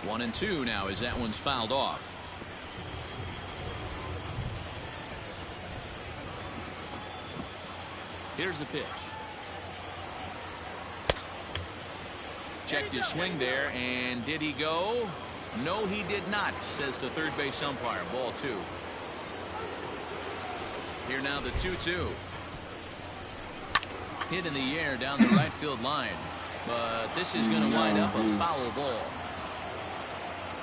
One and 2 now as that one's fouled off. Here's the pitch. Checked his swing there, and did he go? No, he did not, says the third base umpire. Ball 2. Here now the 2-2. Hit in the air down the right field line, but this is going to wind up a foul ball.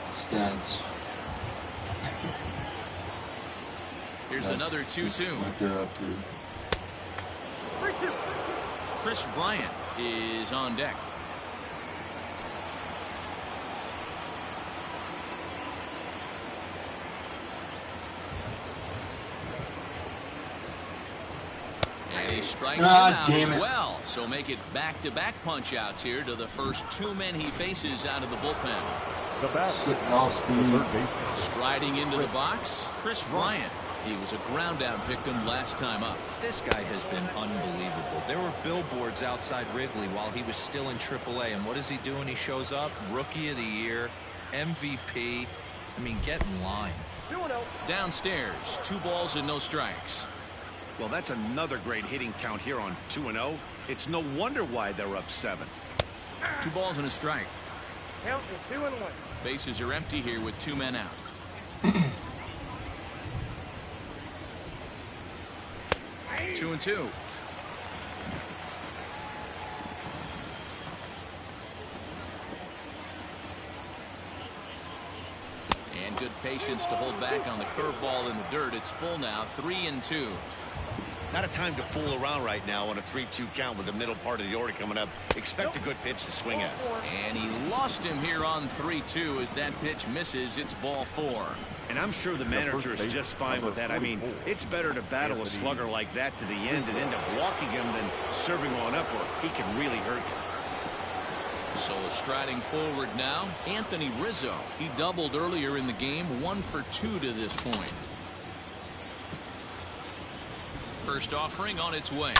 Stats. Here's another 2-2. What they're up to. Chris Bryant is on deck. And he strikes him out as well. So make it back-to-back punch-outs here to the first 2 men he faces out of the bullpen. Sitting off speed. Striding into the box, Chris Bryant. He was a ground-out victim last time up. This guy has been unbelievable. There were billboards outside Wrigley while he was still in AAA. And what is he doing? He shows up, Rookie of the Year, MVP. I mean, get in line. Downstairs, 2 balls and no strikes. Well, that's another great hitting count here on 2-0. It's no wonder why they're up 7. 2 balls and a strike. Count is 2-1. Bases are empty here with 2 men out. 2-2. And good patience to hold back on the curveball in the dirt. It's full now, 3-2. Not a time to fool around right now on a 3-2 count with the middle part of the order coming up. Expect a good pitch to swing at. And he lost him here on 3-2 as that pitch misses. It's ball 4. And I'm sure the manager is just fine with that. I mean, it's better to battle a slugger like that to the end and end up walking him than serving one up where he can really hurt you. So striding forward now, Anthony Rizzo. He doubled earlier in the game, 1 for 2 to this point. First offering on its way.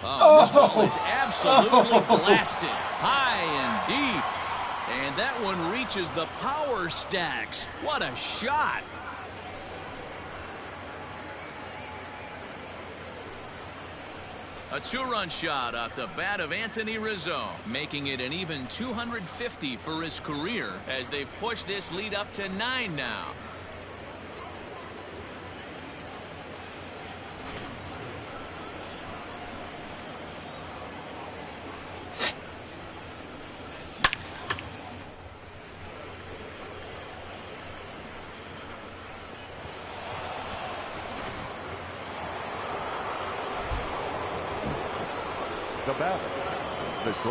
Oh, this ball is absolutely blasted. High and deep. And that one reaches the power stacks. What a shot. A 2-run shot at the bat of Anthony Rizzo, making it an even 250 for his career as they've pushed this lead up to 9 now.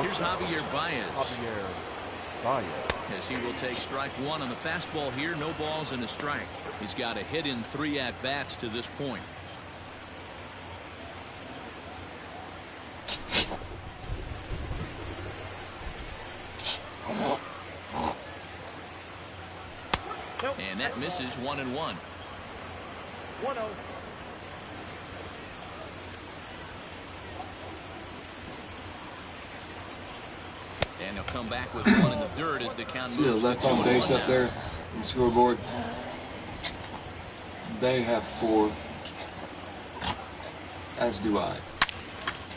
Here's Javier Baez. As he will take strike 1 on the fastball here. No balls and a strike. He's got a hit in 3 at-bats to this point. And that misses 1-1. 1-0. And he'll come back with 1 in the dirt as the count moves to 2-1 left on base up there on the scoreboard. They have 4. As do I.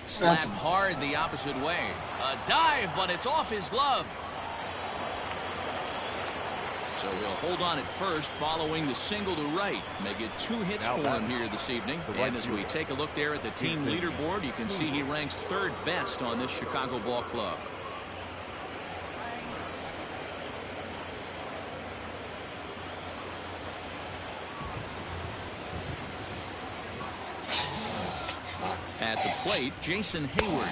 Slap hard the opposite way. A dive, but it's off his glove. So he'll hold on at first following the single to right. May get 2 hits for him here this evening. And as we take a look there at the team leaderboard, you can see he ranks 3rd best on this Chicago ball club. At the plate, Jason Hayward.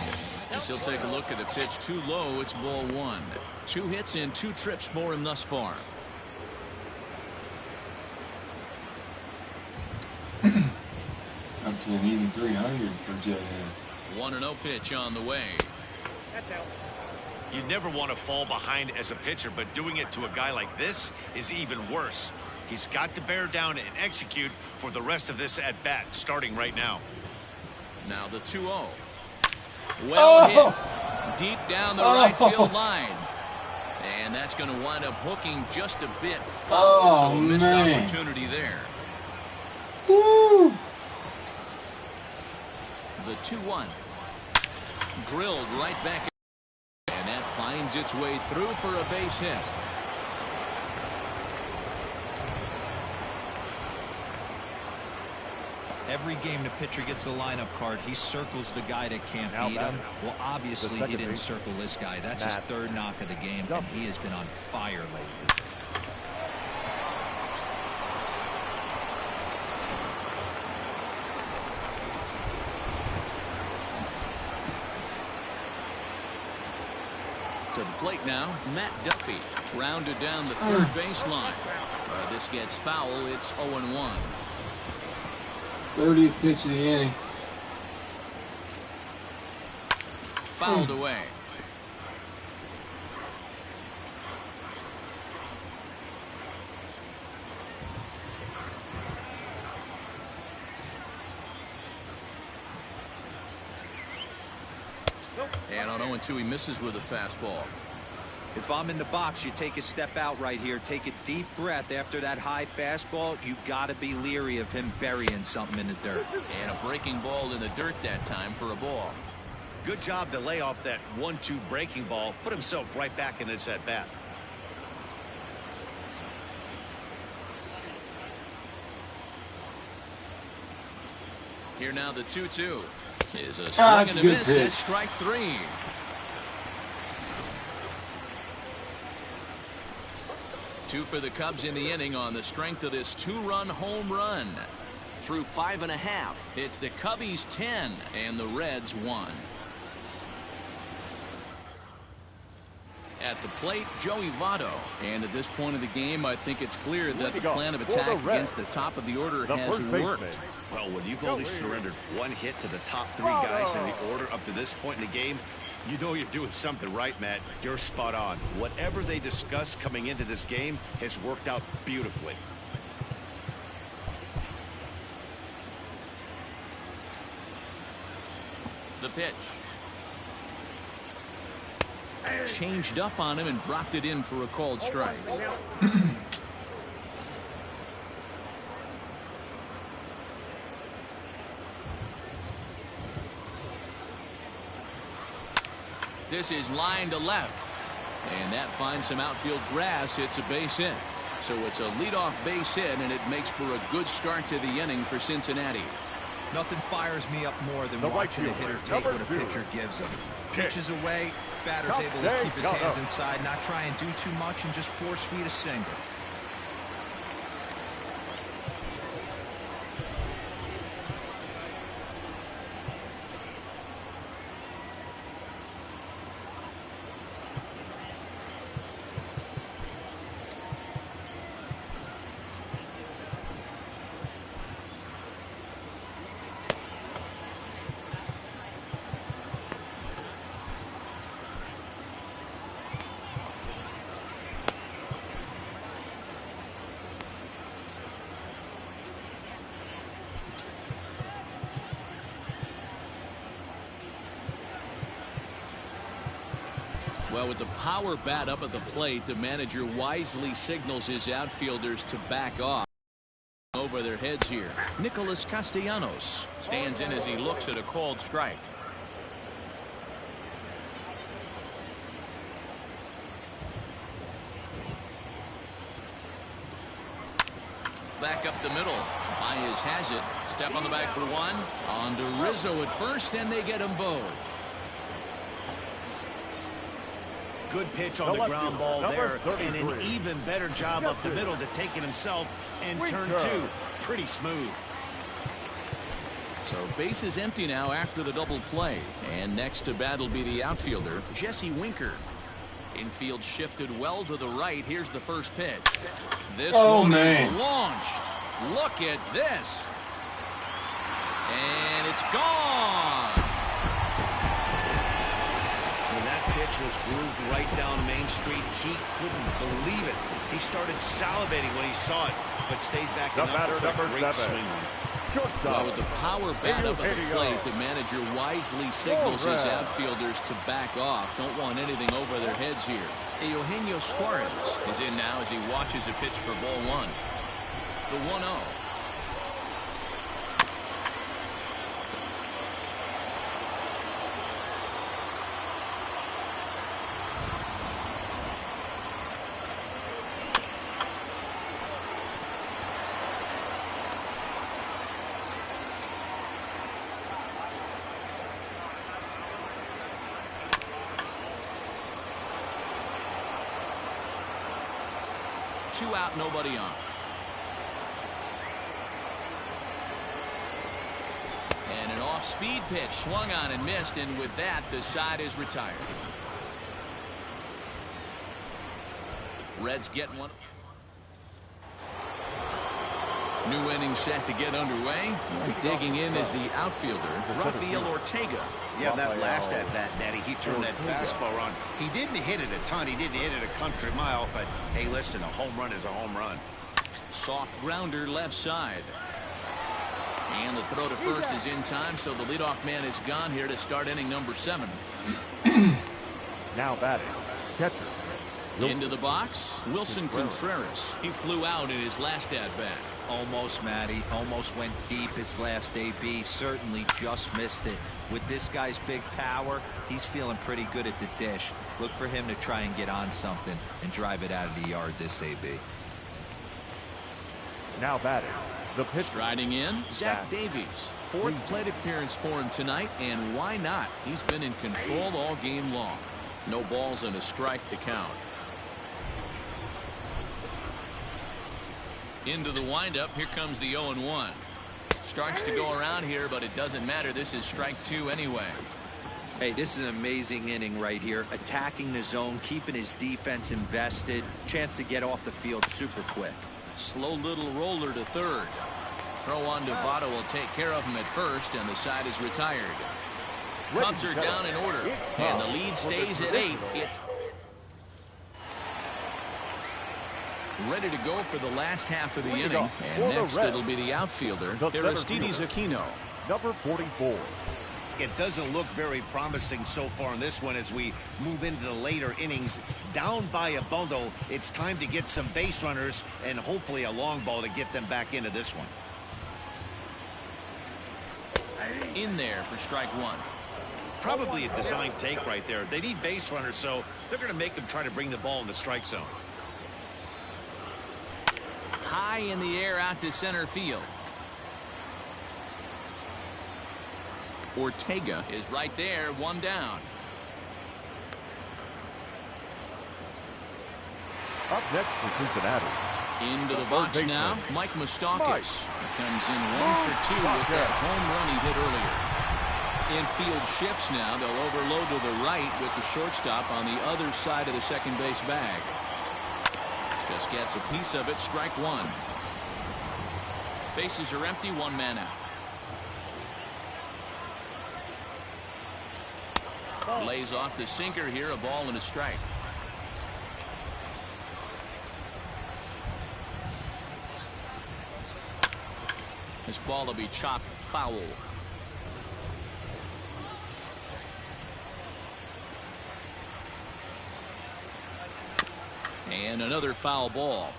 As he'll take a look at a pitch too low. It's ball one. 2 hits and 2 trips for him thus far. Up to an even 300 for J.A. 1-0 pitch on the way. That's out. You never want to fall behind as a pitcher, but doing it to a guy like this is even worse. He's got to bear down and execute for the rest of this at-bat, starting right now. Now the 2-0. Well hit. Deep down the right field line. And that's going to wind up hooking just a bit foul. So missed opportunity there. Woo. The 2-1. Drilled right back. And that finds its way through for a base hit. Every game the pitcher gets the lineup card, he circles the guy that can't beat him. Well, obviously he didn't circle this guy. That's his 3rd knock of the game, and he has been on fire lately. To the plate now, Matt Duffy. Rounded down the 3rd baseline. This gets foul. It's 0-1. 30th pitch of the inning. Fouled away. And on 0-2, he misses with a fastball. If I'm in the box, you take a step out right here. Take a deep breath after that high fastball. You got to be leery of him burying something in the dirt. And a breaking ball in the dirt that time for a ball. Good job to lay off that 1-2 breaking ball. Put himself right back in this at-bat. Here now the 2-2. Is a swing and a miss at strike 3. Two for the Cubs in the inning on the strength of this 2-run home run. Through 5 1/2, it's the Cubbies 10 and the Reds 1. At the plate, Joey Votto. And at this point of the game, I think it's clear that the plan of attack against the top of the order has worked. Well, when you've only surrendered 1 hit to the top 3 guys in the order up to this point in the game, you know you're doing something right, Matt. You're spot on. Whatever they discussed coming into this game has worked out beautifully. The pitch. Changed up on him and dropped it in for a called strike. This is line to left. And that finds some outfield grass. It's a base hit. So it's a leadoff base hit, and it makes for a good start to the inning for Cincinnati. Nothing fires me up more than watching a hitter take what a pitcher gives him. Pitches away, batter's able to keep his hands inside, not try and do too much, and just force feed a single. Well, with the power bat up at the plate, the manager wisely signals his outfielders to back off. Over their heads here. Nicholas Castellanos stands in as he looks at a called strike. Back up the middle. Baez has it. Step on the bag for one. On to Rizzo at first, and they get them both. Good pitch on the ground ball there, and an even better job up the middle to take it himself and turn 2. Pretty smooth. So base is empty now after the double play. And next to bat will be the outfielder, Jesse Winker. Infield shifted well to the right. Here's the first pitch. This one is launched. Look at this. And it's gone. When that pitch was grooved right down Main Street, he couldn't believe it. He started salivating when he saw it, but stayed back enough to put a great swing on it. Well, with the power bat up at the plate, the manager wisely signals his outfielders to back off. Don't want anything over their heads here. Eugenio Suarez is in now as he watches a pitch for ball one. The 1-0. Two out, nobody on. And an off-speed pitch swung on and missed, and with that, the side is retired. Reds get one. New inning set to get underway. Digging in is the outfielder, Rafael Ortega. Yeah, that last at-bat, Natty, he turned that fastball around. He didn't hit it a ton. He didn't hit it a country mile, but hey, listen, a home run is a home run. Soft grounder left side. And the throw to first is in time, so the leadoff man is gone here to start inning number 7. Now batting, catcher. Into the box, Wilson Contreras. He flew out in his last at-bat. Almost, Matty. Almost went deep his last AB. Certainly just missed it. With this guy's big power, he's feeling pretty good at the dish. Look for him to try and get on something and drive it out of the yard this AB. Now batting, the pitcher. Striding in, Zach Davies. 4th plate appearance for him tonight, and why not? He's been in control all game long. No balls and a strike to count. Into the windup. Here comes the 0-1. Starts to go around here, but it doesn't matter. This is strike 2 anyway. Hey, this is an amazing inning right here. Attacking the zone, keeping his defense invested. Chance to get off the field super quick. Slow little roller to third. Throw on to Votto will take care of him at first, and the side is retired. Cubs are down in order, and the lead stays at 8. It's ready to go for the last half of the inning, and next it'll be the outfielder, Aristides Aquino. Number 44. It doesn't look very promising so far in this one as we move into the later innings. Down by a bundle, it's time to get some base runners and hopefully a long ball to get them back into this one. In there for strike 1. Probably a design take right there. They need base runners, so they're going to make them try to bring the ball in the strike zone. High in the air out to center field. Ortega is right there, 1 down. Up next for Cincinnati. Into the box now, Mike Moustakas. Comes in 1 for 2 with that home run he hit earlier. Infield shifts now. They'll overload to the right with the shortstop on the other side of the second base bag. Just gets a piece of it. Strike 1. Bases are empty. 1 man out. Lays off the sinker here. A ball and a strike. This ball will be chopped foul. And another foul ball.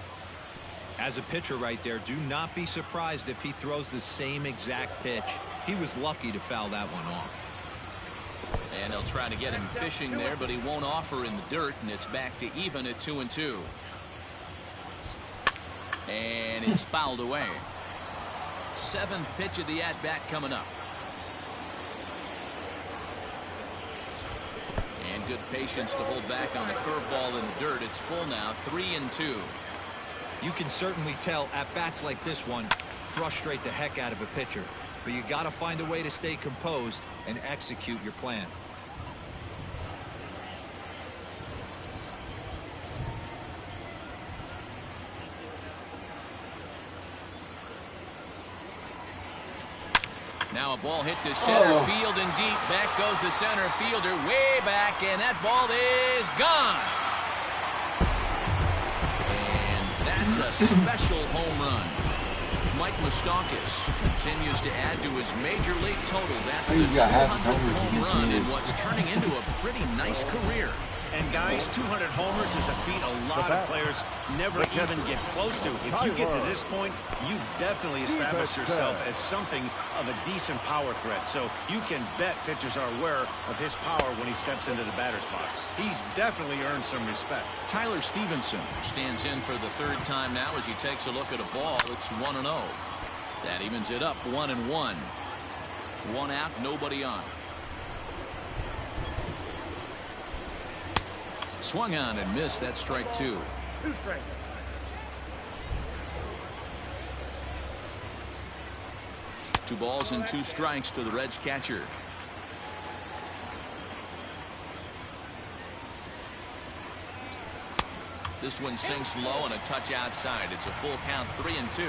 As a pitcher right there, do not be surprised if he throws the same exact pitch. He was lucky to foul that one off. And they'll try to get him fishing there, but he won't offer in the dirt, and it's back to even at 2-2. And it's fouled away. 7th pitch of the at-bat coming up. And good patience to hold back on the curveball in the dirt. It's full now, 3-2. You can certainly tell at bats like this one frustrate the heck out of a pitcher. but you got to find a way to stay composed and execute your plan. Now a ball hit to center field and deep. Back goes the center fielder way back, and that ball is gone. And that's a special home run. Mike Moustakas continues to add to his major league total. That's the 200th home run in what's turning into a pretty nice career. And guys, 200 homers is a feat a lot of players never even get close to. If you get to this point, you've definitely established yourself as something of a decent power threat. So you can bet pitchers are aware of his power when he steps into the batter's box. He's definitely earned some respect. Tyler Stevenson stands in for the third time now as he takes a look at a ball. It's 1-0. That evens it up 1-1. One out, nobody on. Swung on and missed. That's strike 2. 2 strikes. Two balls and 2 strikes to the Reds catcher. This one sinks low and a touch outside. It's a full count, 3-2.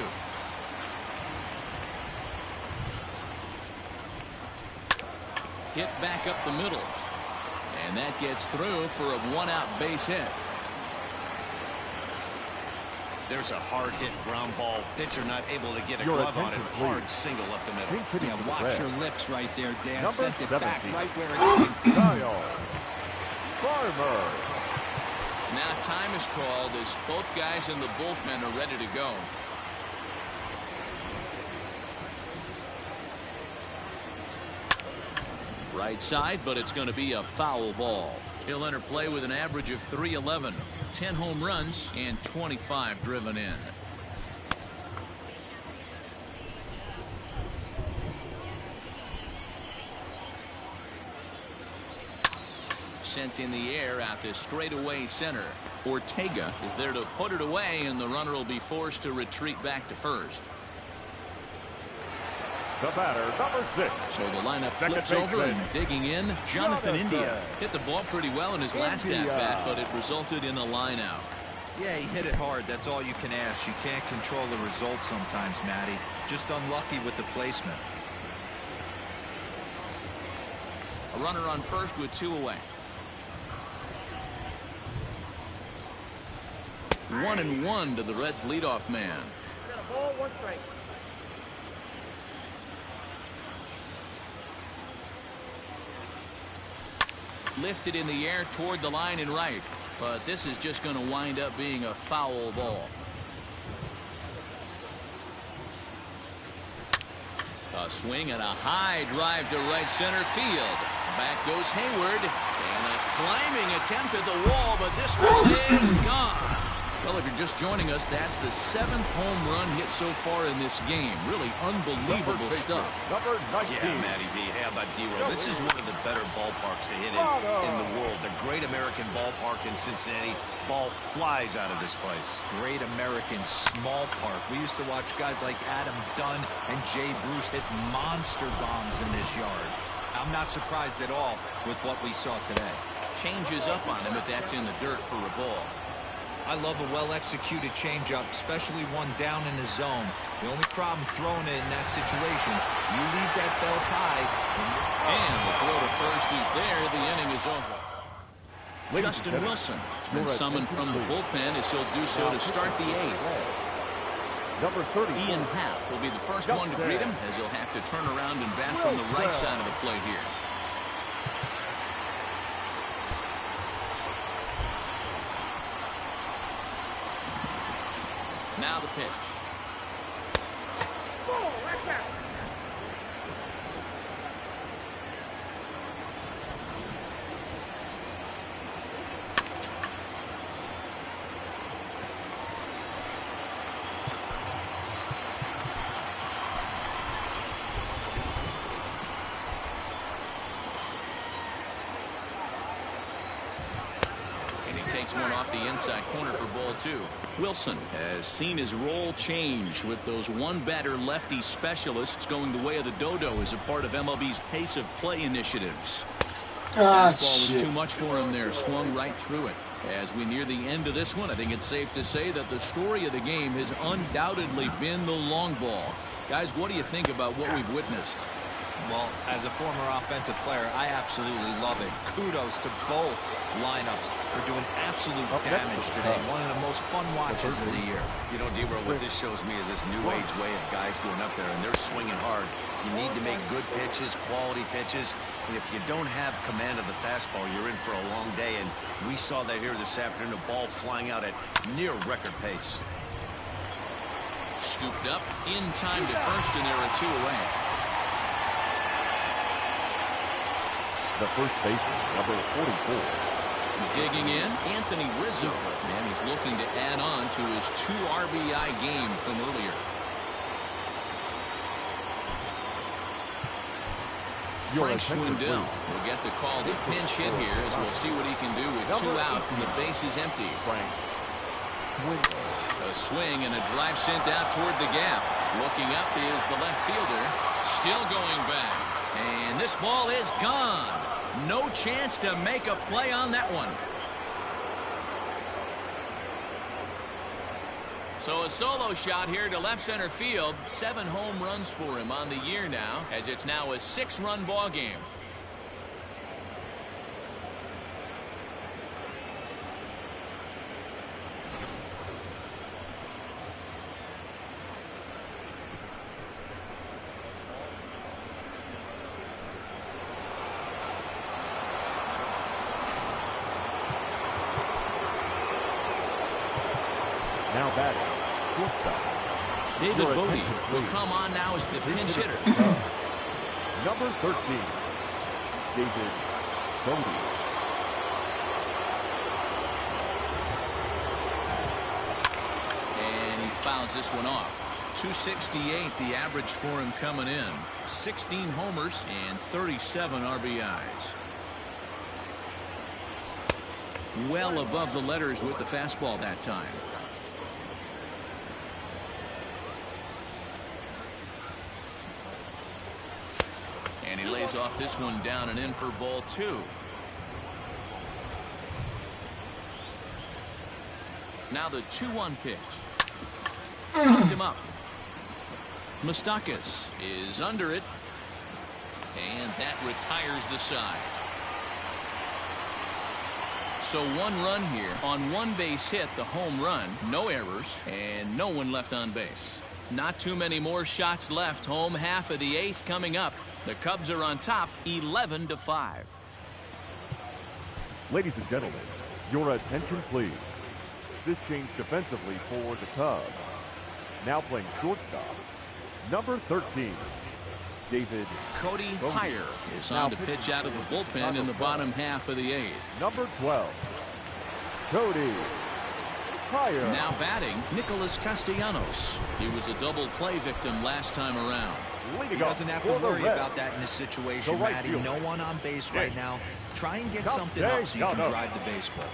Hit back up the middle. And that gets through for a 1-out base hit. There's a hard hit ground ball. Pitcher not able to get a glove on it. Hard single up the middle. Yeah, watch your lips right there, Dan. Sent it back right where it came Farmer. Now time is called as both guys in the bullpen are ready to go. Right side, but it's going to be a foul ball. He'll enter play with an average of .311, 10 home runs, and 25 driven in. Sent in the air out to straightaway center. Ortega is there to put it away, and the runner will be forced to retreat back to first. The batter, number 6. So the lineup flips over and digging in. Jonathan India hit the ball pretty well in his last at-bat, but it resulted in a line out. Yeah, he hit it hard. That's all you can ask. You can't control the result sometimes, Matty. Just unlucky with the placement. A runner on first with 2 away. 1-1 to the Reds' leadoff man. Got a ball, 1 strike. Lifted in the air toward the line and right, but this is just going to wind up being a foul ball. A swing and a high drive to right center field. Back goes Hayward, and a climbing attempt at the wall, but this one is gone. Well, if you're just joining us, that's the 7th home run hit so far in this game. Really unbelievable stuff. Number 19. Yeah, Matty V. How about D-Roll? This is one of the better ballparks to hit in the world. The Great American Ballpark in Cincinnati. Ball flies out of this place. Great American small park. We used to watch guys like Adam Dunn and Jay Bruce hit monster bombs in this yard. I'm not surprised at all with what we saw today. Changes up on him, but that's in the dirt for a ball. I love a well-executed changeup, especially one down in the zone. The only problem throwing it in that situation, you leave that belt high. And the throw to first is there. The inning is over. Justin Wilson has been summoned from the bullpen as he'll do so to start the 8th. Number 30. Ian Happ will be the first one to greet him as he'll have to turn around and bat from the right side of the plate here. Now the pitch. Ball, right back. takes one off the inside corner for ball 2. Wilson has seen his role change with those one-batter lefty specialists going the way of the dodo as a part of MLB's pace of play initiatives. Fastball was too much for him there. Swung right through it. As we near the end of this one, I think it's safe to say that the story of the game has undoubtedly been the long ball. Guys, what do you think about what we've witnessed? Well, as a former offensive player, I absolutely love it. Kudos to both lineups for doing absolute damage today. One of the most fun watches of the year. You know, D-Row, what this shows me is this new age way of guys going up there and they're swinging hard. You need to make good pitches, quality pitches. And if you don't have command of the fastball, you're in for a long day. And we saw that here this afternoon, a ball flying out at near record pace. Scooped up in time to first, and there are 2 away. The first baseman, number 44. Digging in, Anthony Rizzo, and he's looking to add on to his 2 RBI game from earlier. Frank Schwindel will get the call to pinch hit here, as we'll see what he can do with 2 out and the base is empty. A swing and a drive sent out toward the gap. Looking up is the left fielder, still going back, and this ball is gone. No chance to make a play on that one. So a solo shot here to left center field. 7 home runs for him on the year now, as it's now a 6-run ball game. Now batting, shortstop. David Bodie will come on now as the pinch hitter. Number 13, David Bodie. And he fouls this one off. 268 the average for him coming in. 16 homers and 37 RBIs. Well above the letters with the fastball that time. And he lays off this one down and in for ball 2. Now the 2-1 pitch. Knocked him up. Moustakas is under it. And that retires the side. So 1 run here on 1 base hit, the home run. No errors and no one left on base. Not too many more shots left. Home half of the 8th coming up. The Cubs are on top 11-5. Ladies and gentlemen, your attention please. This change defensively for the Cubs. Now playing shortstop, number 13, David Cody Bodie. Heyer is on to pitch out of the bullpen in the bottom half of the 8th. Number 12, Cody Heyer. Now batting, Nicholas Castellanos. He was a double play victim last time around. He doesn't have to worry about that in this situation, Matty. No one on base right now. Try and get something up so you can drive the baseball.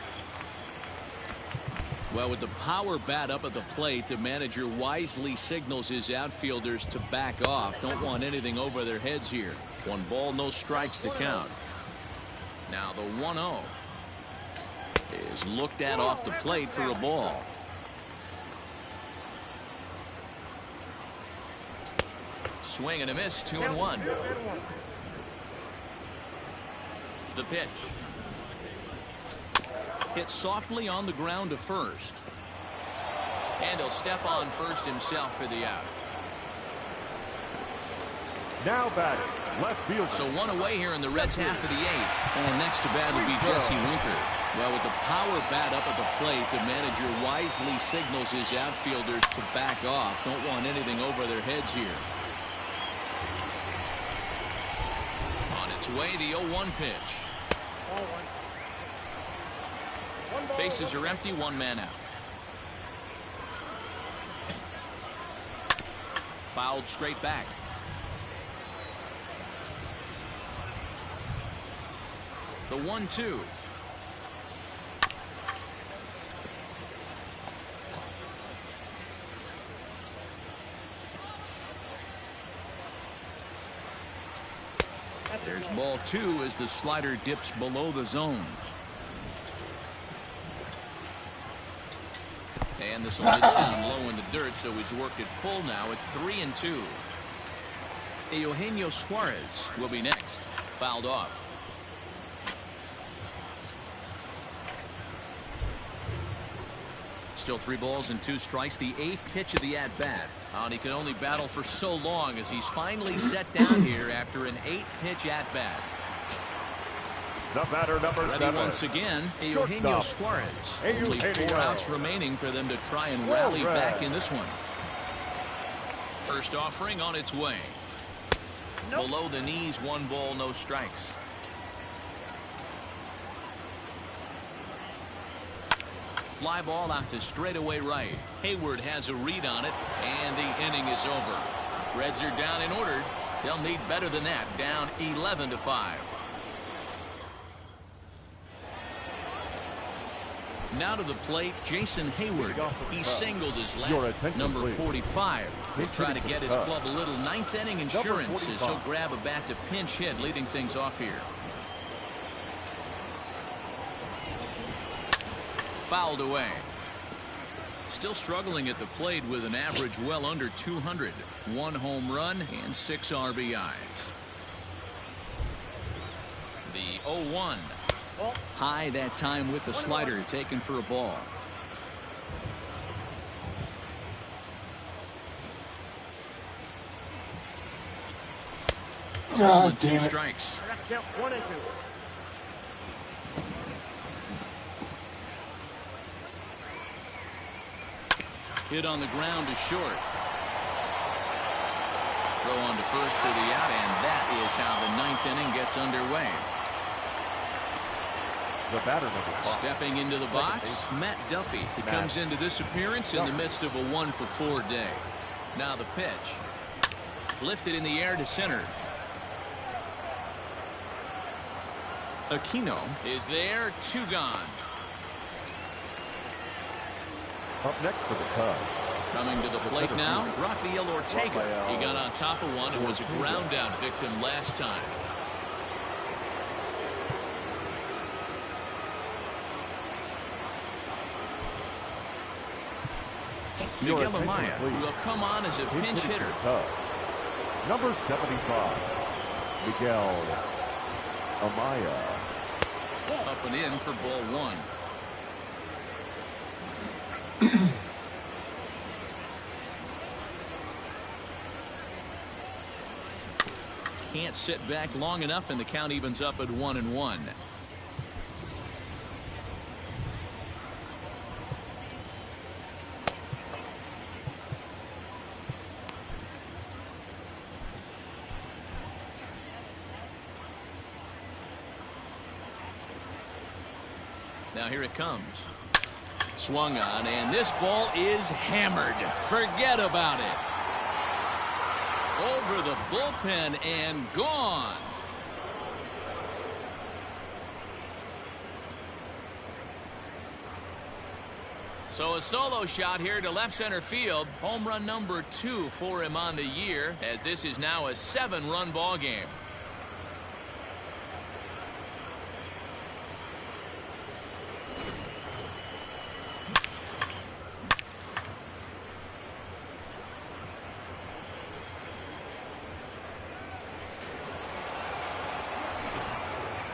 Well, with the power bat up at the plate, the manager wisely signals his outfielders to back off. Don't want anything over their heads here. 1 ball, no strikes to count. Now the 1-0 is looked at off the plate for a ball. Swing and a miss, 2-1. The pitch. Hit softly on the ground to first. And he'll step on first himself for the out. Now batting, left fielder. So 1 away here in the Reds half of the 8th. And next to bat will be Jesse Winker. Well, with the power bat up at the plate, the manager wisely signals his outfielders to back off. Don't want anything over their heads here. On its way, the 0-1 pitch. Bases are empty, 1 man out. Fouled straight back. The 1-2. There's ball 2 as the slider dips below the zone. And this one is down low in the dirt, so he's worked it full now at 3-2. Eugenio Suarez will be next. Fouled off. Still 3 balls and 2 strikes. The 8th pitch of the at-bat. And he can only battle for so long as he's finally set down here after an 8-pitch at-bat. The batter, number Ready 7. once again, Eugenio Suarez. Only 4 outs remaining for them to try and rally back in this one. First offering on its way. Below the knees, 1 ball, no strikes. Fly ball out to straightaway right. Hayward has a read on it, and the inning is over. Reds are down and ordered. They'll need better than that. Down 11-5. Now to the plate, Jason Hayward. He singled his left, number 45. He'll try to get his club a little 9th inning insurance as he'll grab a bat to pinch hit, leading things off here. Fouled away. Still struggling at the plate with an average well under 200. 1 home run and 6 RBIs. The 0-1. High that time with the slider, taken for a ball. God damn it. 2 strikes. Count 1 and 2. Hit on the ground to short. Throw on to first for the out, and that is how the 9th inning gets underway. The batter, number 5. Stepping into the box, Matt Duffy. He comes into this appearance in the midst of a 1-for-4 day. Now the pitch. Lifted in the air to center. Aquino is there, 2 gone. Up next for the Cubs. Coming to the plate now, Rafael Ortega. He got on top of one and was a ground out victim last time. Miguel Amaya will come on as a pinch hitter. Number 75, Miguel Amaya. Up and in for ball 1. Can't sit back long enough, and the count evens up at 1-1. Now here it comes. Swung on, and this ball is hammered. Forget about it. Over the bullpen and gone. So a solo shot here to left center field. Home run number 2 for him on the year, as this is now a 7-run ball game.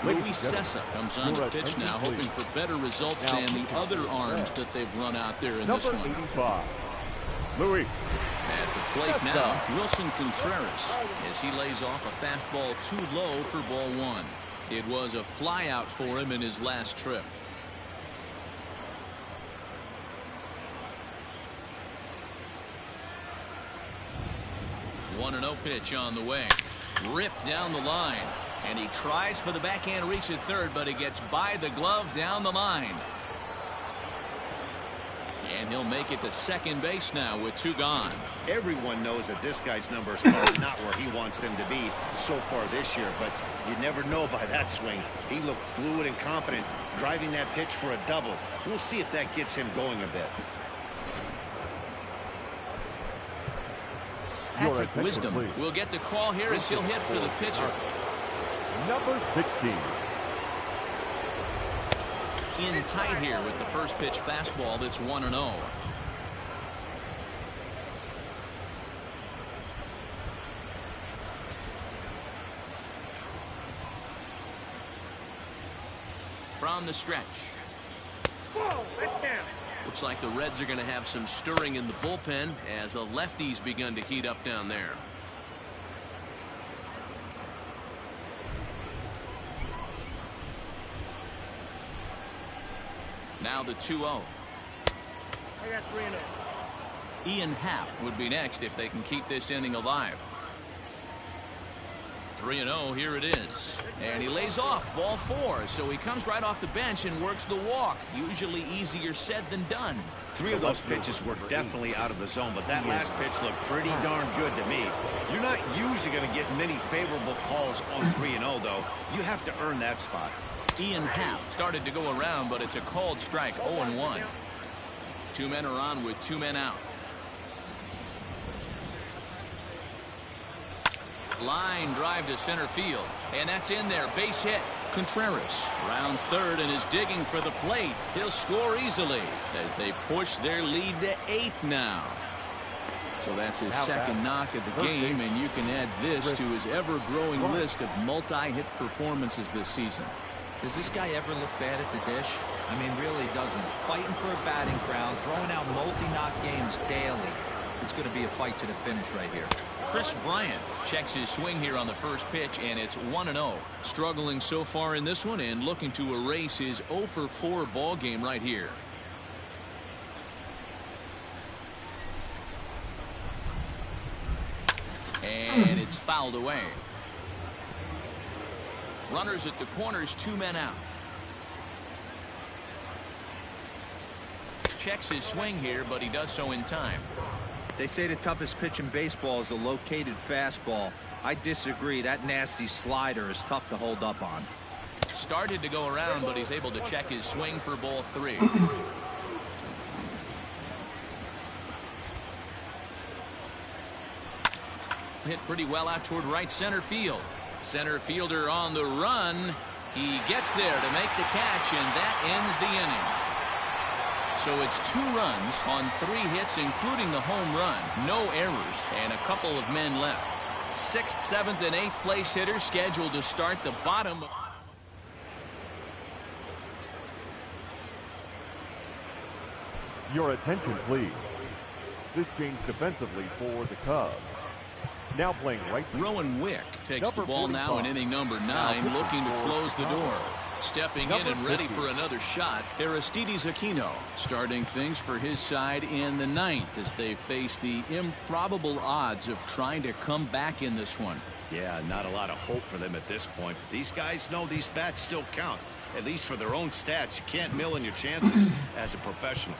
Luis Sessa comes on the pitch now, hoping for better results than the other arms that they've run out there in this one. 85, Luis. At the plate now, Wilson Contreras, as he lays off a fastball too low for ball 1. It was a flyout for him in his last trip. One 1-0 pitch on the way. Ripped down the line. And he tries for the backhand reach at third, but he gets by the glove down the line. And he'll make it to second base now with 2 gone. Everyone knows that this guy's numbers are not where he wants them to be so far this year, but you never know by that swing. He looked fluid and confident, driving that pitch for a double. We'll see if that gets him going a bit. Patrick Wisdom will get the call here as he'll hit for the pitcher. number 16. In tight here with the first pitch fastball that's 1-0. From the stretch. Whoa, that's down. Looks like the Reds are going to have some stirring in the bullpen as a lefty's begun to heat up down there. Now the 2-0. I got 3-0. Ian Happ would be next if they can keep this inning alive. 3-0, here it is. And he lays off ball 4, so he comes right off the bench and works the walk. Usually easier said than done. 3 of those pitches were definitely out of the zone, but that last pitch looked pretty darn good to me. You're not usually going to get many favorable calls on 3-0, though. You have to earn that spot. Ian Happ started to go around, but it's a called strike, 0-1. 2 men are on with 2 men out. Line drive to center field, and that's in there. Base hit. Contreras rounds third and is digging for the plate. He'll score easily as they push their lead to 8 now. So that's his second knock of the game, and you can add this to his ever-growing list of multi-hit performances this season. Does this guy ever look bad at the dish? I mean, really doesn't. Fighting for a batting crown, throwing out multi-knock games daily. It's going to be a fight to the finish right here. Chris Bryant checks his swing here on the first pitch, and it's 1-0. Struggling so far in this one and looking to erase his 0-for-4 ball game right here. And it's fouled away. Runners at the corners, 2 men out. Checks his swing here, but he does so in time. They say the toughest pitch in baseball is a located fastball. I disagree. That nasty slider is tough to hold up on. Started to go around, but he's able to check his swing for ball 3. Hit pretty well out toward right center field. Center fielder on the run. He gets there to make the catch, and that ends the inning. So it's 2 runs on 3 hits, including the home run. No errors, and a couple of men left. 6th, 7th, and 8th place hitters scheduled to start the bottom. Your attention, please. This change defensively for the Cubs. Now playing right. Rowan Wick takes the ball now in inning number 9, looking to close the door. Stepping in and ready for another shot, Aristides Aquino starting things for his side in the 9th as they face the improbable odds of trying to come back in this one. Yeah, not a lot of hope for them at this point. These guys know these bats still count, at least for their own stats. You can't mill in your chances as a professional.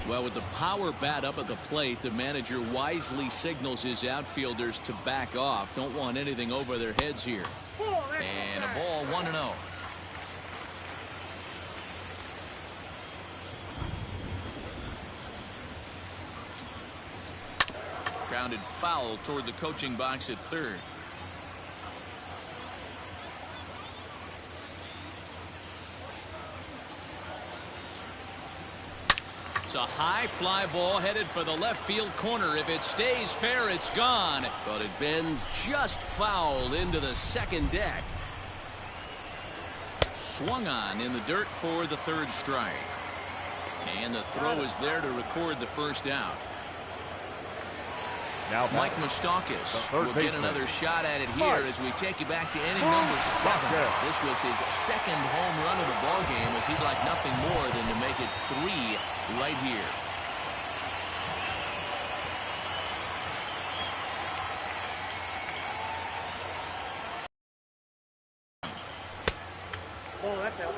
Well, with the power bat up at the plate, the manager wisely signals his outfielders to back off. Don't want anything over their heads here. And a ball, 1-0. Grounded foul toward the coaching box at third. It's a high fly ball headed for the left field corner. If it stays fair, it's gone. But it bends just foul into the second deck. Swung on in the dirt for the 3rd strike. And the throw is there to record the first out. Now Mike Moustakas will get another shot at it here as we take you back to inning number 7. This was his second home run of the ball game, as he'd like nothing more than to make it 3 right here. Oh, that's out.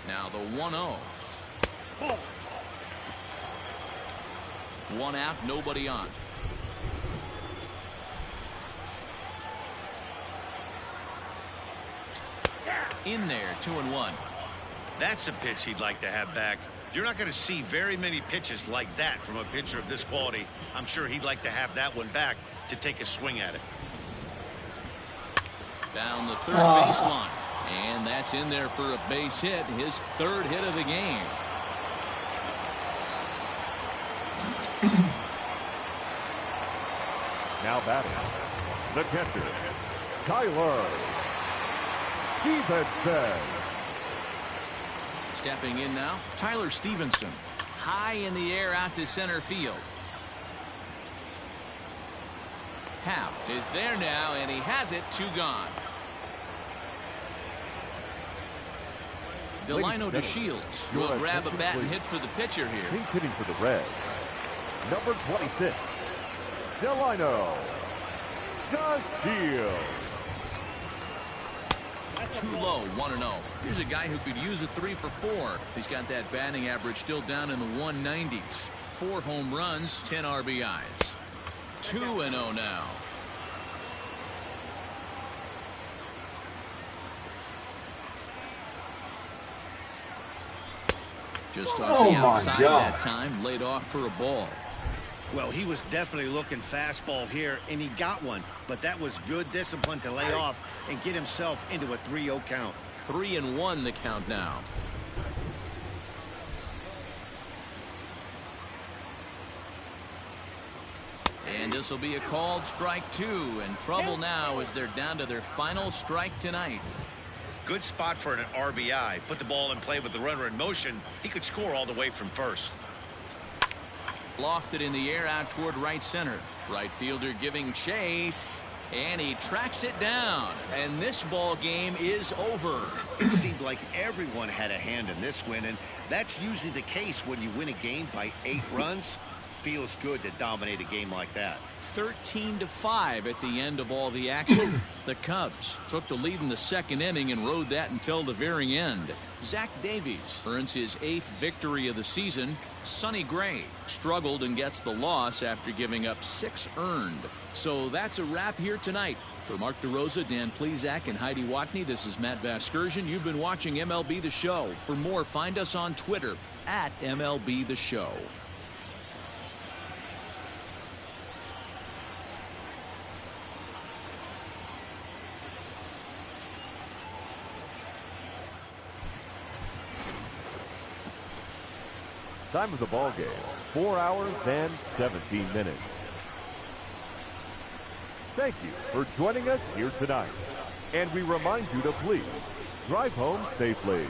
Now the 1-0. Oh. 1 out, nobody on. In there, 2-1. That's a pitch he'd like to have back. You're not going to see very many pitches like that from a pitcher of this quality. I'm sure he'd like to have that one back to take a swing at it. Down the third baseline. And that's in there for a base hit, his 3rd hit of the game. Now batting, the catcher, Tyler Stevenson. Stepping in now, Tyler Stevenson. High in the air out to center field. Hap is there now, and he has it. 2 gone. Delino DeShields will grab a bat and hit for the pitcher here. He's hitting for the Reds. Number 26, Delino DeShields. Too low, 1-0. Here's a guy who could use a 3 for 4. He's got that batting average still down in the 190s. 4 home runs, 10 RBIs. 2-0 now. Just off the outside that time, laid off for a ball. Well, he was definitely looking fastball here, and he got one. But that was good discipline to lay off and get himself into a 3-0 count. 3-1 the count now. And this will be a called strike 2, and trouble now as they're down to their final strike tonight. Good spot for an RBI. Put the ball in play with the runner in motion. He could score all the way from first. Lofted in the air out toward right center. Right fielder giving chase, and he tracks it down, and this ball game is over. It seemed like everyone had a hand in this win, and that's usually the case when you win a game by 8 runs. Feels good to dominate a game like that. 13-5 at the end of all the action. The Cubs took the lead in the 2nd inning and rode that until the very end. Zach Davies earns his 8th victory of the season. Sonny Gray struggled and gets the loss after giving up 6 earned. So that's a wrap here tonight. For Mark DeRosa, Dan Plesac, and Heidi Watney, this is Matt Vasgersian. You've been watching MLB The Show. For more, find us on Twitter at MLB The Show. Time of the ball game, 4 hours and 17 minutes. Thank you for joining us here tonight. And we remind you to please drive home safely.